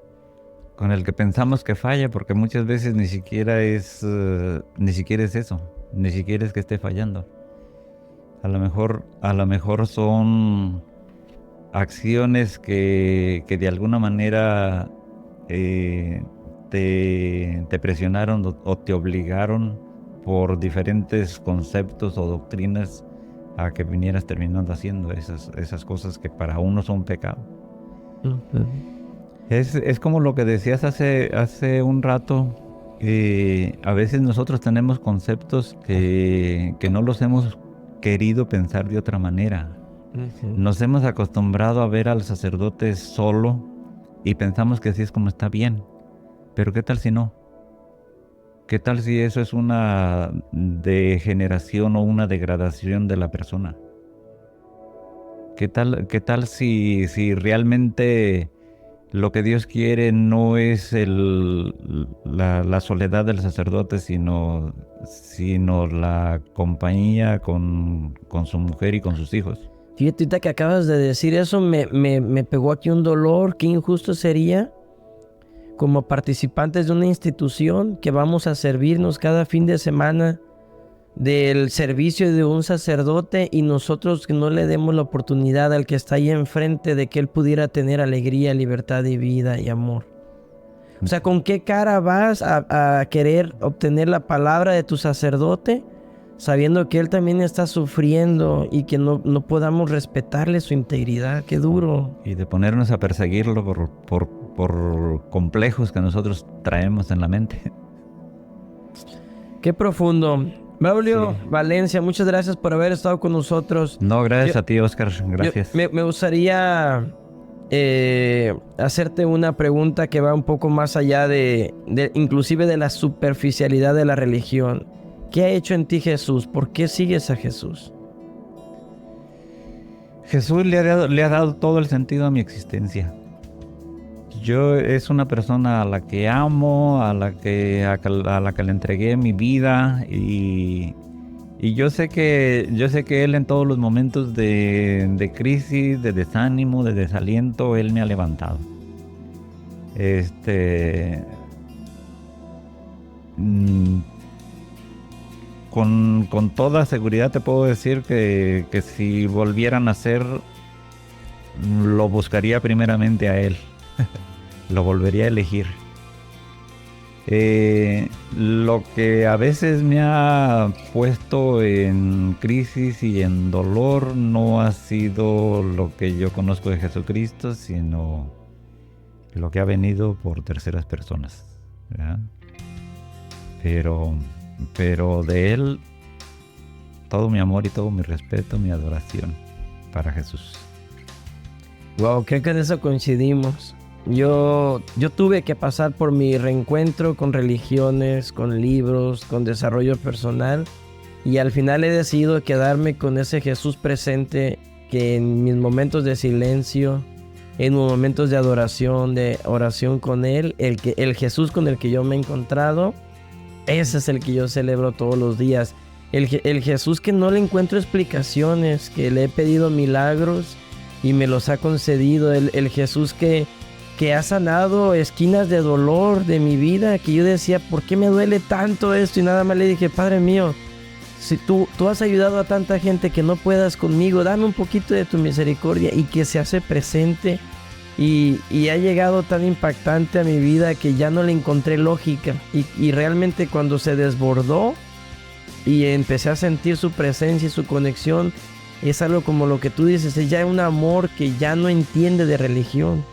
B: Con el que pensamos que falla, porque muchas veces ni siquiera es eso, ni siquiera es que esté fallando. A lo mejor son acciones que de alguna manera te presionaron o te obligaron por diferentes conceptos o doctrinas a que vinieras terminando haciendo esas cosas que para uno son pecado. Uh-huh. Es como lo que decías hace un rato, a veces nosotros tenemos conceptos que no los hemos querido pensar de otra manera. Uh-huh. Nos hemos acostumbrado a ver al sacerdote solo y pensamos que así es como está bien. Pero ¿qué tal si no? ¿Qué tal si eso es una degeneración o una degradación de la persona? ¿Qué tal si realmente lo que Dios quiere no es la soledad del sacerdote, sino la compañía con su mujer y con sus hijos?
A: Fíjate, ahorita que acabas de decir eso, me pegó aquí un dolor. Qué injusto sería, como participantes de una institución, que vamos a servirnos cada fin de semana del servicio de un sacerdote, y nosotros que no le demos la oportunidad al que está ahí enfrente de que él pudiera tener alegría, libertad y vida y amor. O sea, ¿con qué cara vas a querer obtener la palabra de tu sacerdote sabiendo que él también está sufriendo y que no podamos respetarle su integridad? ¡Qué duro!
B: Y de ponernos a perseguirlo por complejos que nosotros traemos en la mente.
A: ¡Qué profundo! Braulio, sí. Valencia, muchas gracias por haber estado con nosotros.
B: No, gracias a ti, Oscar. Gracias.
A: Me gustaría hacerte una pregunta que va un poco más allá de inclusive de la superficialidad de la religión. ¿Qué ha hecho en ti Jesús? ¿Por qué sigues a Jesús?
B: Jesús le ha dado todo el sentido a mi existencia. Yo es una persona a la que amo, a la que le entregué mi vida, y yo sé que Él en todos los momentos de crisis, de desánimo, de desaliento, Él me ha levantado. mm, con toda seguridad te puedo decir que si volvieran a hacer, lo buscaría primeramente a él. Lo volvería a elegir. Lo que a veces me ha puesto en crisis y en dolor no ha sido lo que yo conozco de Jesucristo, sino lo que ha venido por terceras personas, ¿verdad? Pero de Él, todo mi amor y todo mi respeto, mi adoración para Jesús.
A: Wow, creo que en eso coincidimos. Yo tuve que pasar por mi reencuentro con religiones, con libros, con desarrollo personal, y al final he decidido quedarme con ese Jesús presente que en mis momentos de silencio, en mis momentos de adoración, de oración con Él, el Jesús con el que yo me he encontrado, ese es el que yo celebro todos los días. El Jesús que no le encuentro explicaciones, que le he pedido milagros y me los ha concedido. El Jesús que ha sanado esquinas de dolor de mi vida, que yo decía, ¿por qué me duele tanto esto? Y nada más le dije, Padre mío, si tú has ayudado a tanta gente que no puedas conmigo, dame un poquito de tu misericordia, y que se hace presente. Y ha llegado tan impactante a mi vida que ya no le encontré lógica. Y realmente cuando se desbordó y empecé a sentir su presencia y su conexión, es algo como lo que tú dices, es ya un amor que ya no entiende de religión.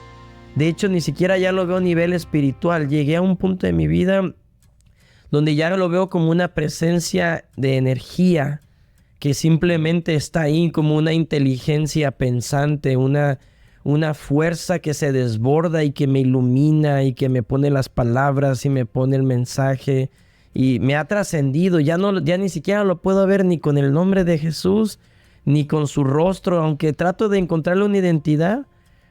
A: De hecho, ni siquiera ya lo veo a nivel espiritual. Llegué a un punto de mi vida donde ya lo veo como una presencia de energía que simplemente está ahí, como una inteligencia pensante, una fuerza que se desborda y que me ilumina y que me pone las palabras y me pone el mensaje, y me ha trascendido. Ya ni siquiera lo puedo ver ni con el nombre de Jesús ni con su rostro, aunque trato de encontrarle una identidad,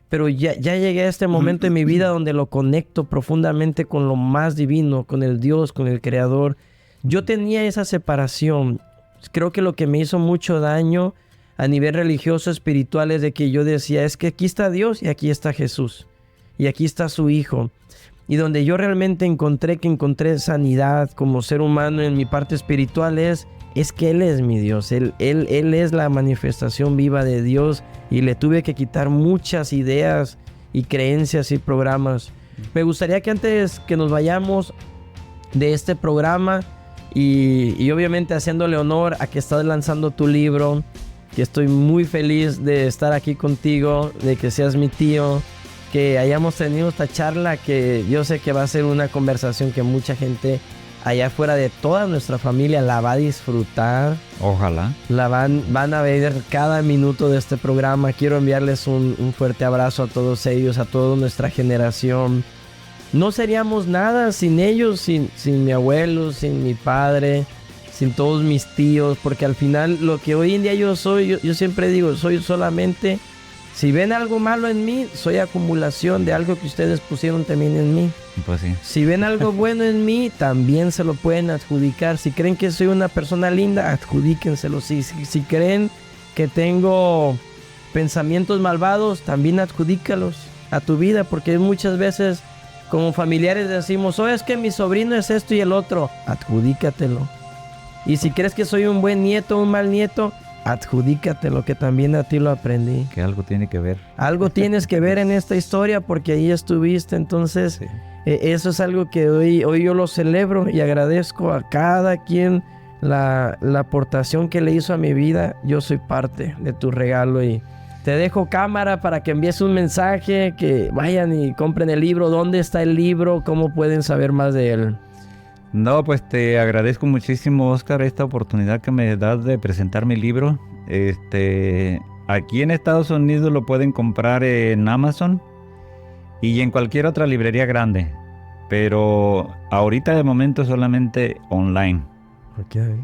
A: pero ya llegué a este momento en mi vida donde lo conecto profundamente con lo más divino, con el Dios, con el Creador. Yo tenía esa separación. Creo que lo que me hizo mucho daño a nivel religioso, espiritual, es de que yo decía, es que aquí está Dios y aquí está Jesús. Y aquí está su Hijo. Y donde yo realmente encontré sanidad como ser humano en mi parte espiritual es que Él es mi Dios. Él es la manifestación viva de Dios. Y le tuve que quitar muchas ideas y creencias y programas. Me gustaría que antes que nos vayamos de este programa, y obviamente haciéndole honor a que estás lanzando tu libro, que estoy muy feliz de estar aquí contigo, de que seas mi tío, que hayamos tenido esta charla, que yo sé que va a ser una conversación que mucha gente allá afuera de toda nuestra familia la va a disfrutar.
B: Ojalá.
A: Van a ver cada minuto de este programa. Quiero enviarles un fuerte abrazo a todos ellos, a toda nuestra generación. No seríamos nada sin ellos, sin mi abuelo, sin mi padre, sin todos mis tíos, porque al final lo que hoy en día yo soy, yo siempre digo, soy solamente, si ven algo malo en mí, soy acumulación de algo que ustedes pusieron también en mí.
B: Pues sí.
A: Si ven algo bueno en mí, también se lo pueden adjudicar. Si creen que soy una persona linda, adjudíquenselo. Si creen que tengo pensamientos malvados, también adjudícalos a tu vida, porque muchas veces como familiares decimos, es que mi sobrino es esto y el otro, adjudícatelo. Y si crees que soy un buen nieto o un mal nieto, adjudícatelo, que también a ti lo aprendí.
B: Que algo tiene que ver.
A: Algo tienes que ver en esta historia porque ahí estuviste. Entonces, sí. Eso es algo que hoy yo lo celebro y agradezco a cada quien la aportación que le hizo a mi vida. Yo soy parte de tu regalo y te dejo cámara para que envíes un mensaje, que vayan y compren el libro. ¿Dónde está el libro? ¿Cómo pueden saber más de él?
B: No, pues te agradezco muchísimo, Oscar, esta oportunidad que me das de presentar mi libro. Aquí en Estados Unidos lo pueden comprar en Amazon y en cualquier otra librería grande, pero ahorita de momento solamente online.
A: Okay.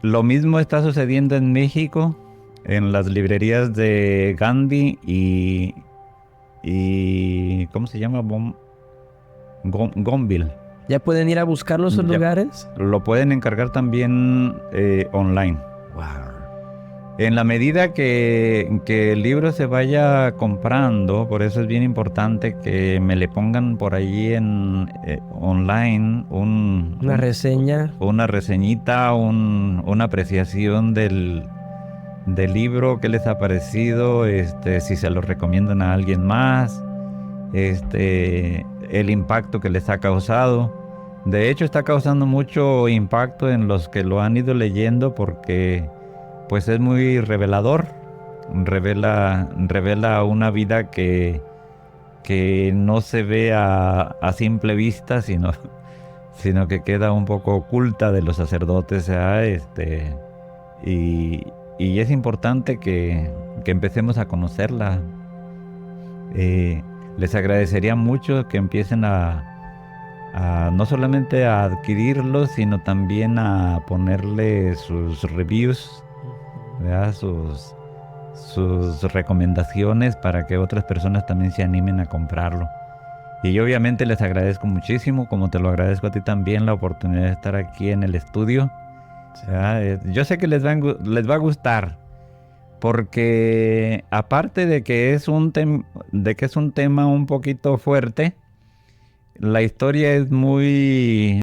B: Lo mismo está sucediendo en México, en las librerías de Gandhi y ¿cómo se llama? Gonville.
A: ¿Ya pueden ir a buscarlo en esos lugares?
B: Lo pueden encargar también online.
A: Wow.
B: En la medida que el libro se vaya comprando, por eso es bien importante que me le pongan por allí en online
A: Una reseña.
B: una reseñita, una apreciación del libro, qué les ha parecido, si se lo recomiendan a alguien más, el impacto que les ha causado. De hecho, está causando mucho impacto en los que lo han ido leyendo porque pues es muy revelador. Revela una vida que no se ve a simple vista, sino que queda un poco oculta de los sacerdotes, y, y es importante que empecemos a conocerla. Les agradecería mucho que empiecen no solamente a adquirirlos, sino también a ponerle sus reviews, ¿verdad? Sus recomendaciones para que otras personas también se animen a comprarlo. Y yo obviamente les agradezco muchísimo, como te lo agradezco a ti también, la oportunidad de estar aquí en el estudio. ¿Verdad? Yo sé que les va a gustar, porque aparte de que es un tema un poquito fuerte, la historia es muy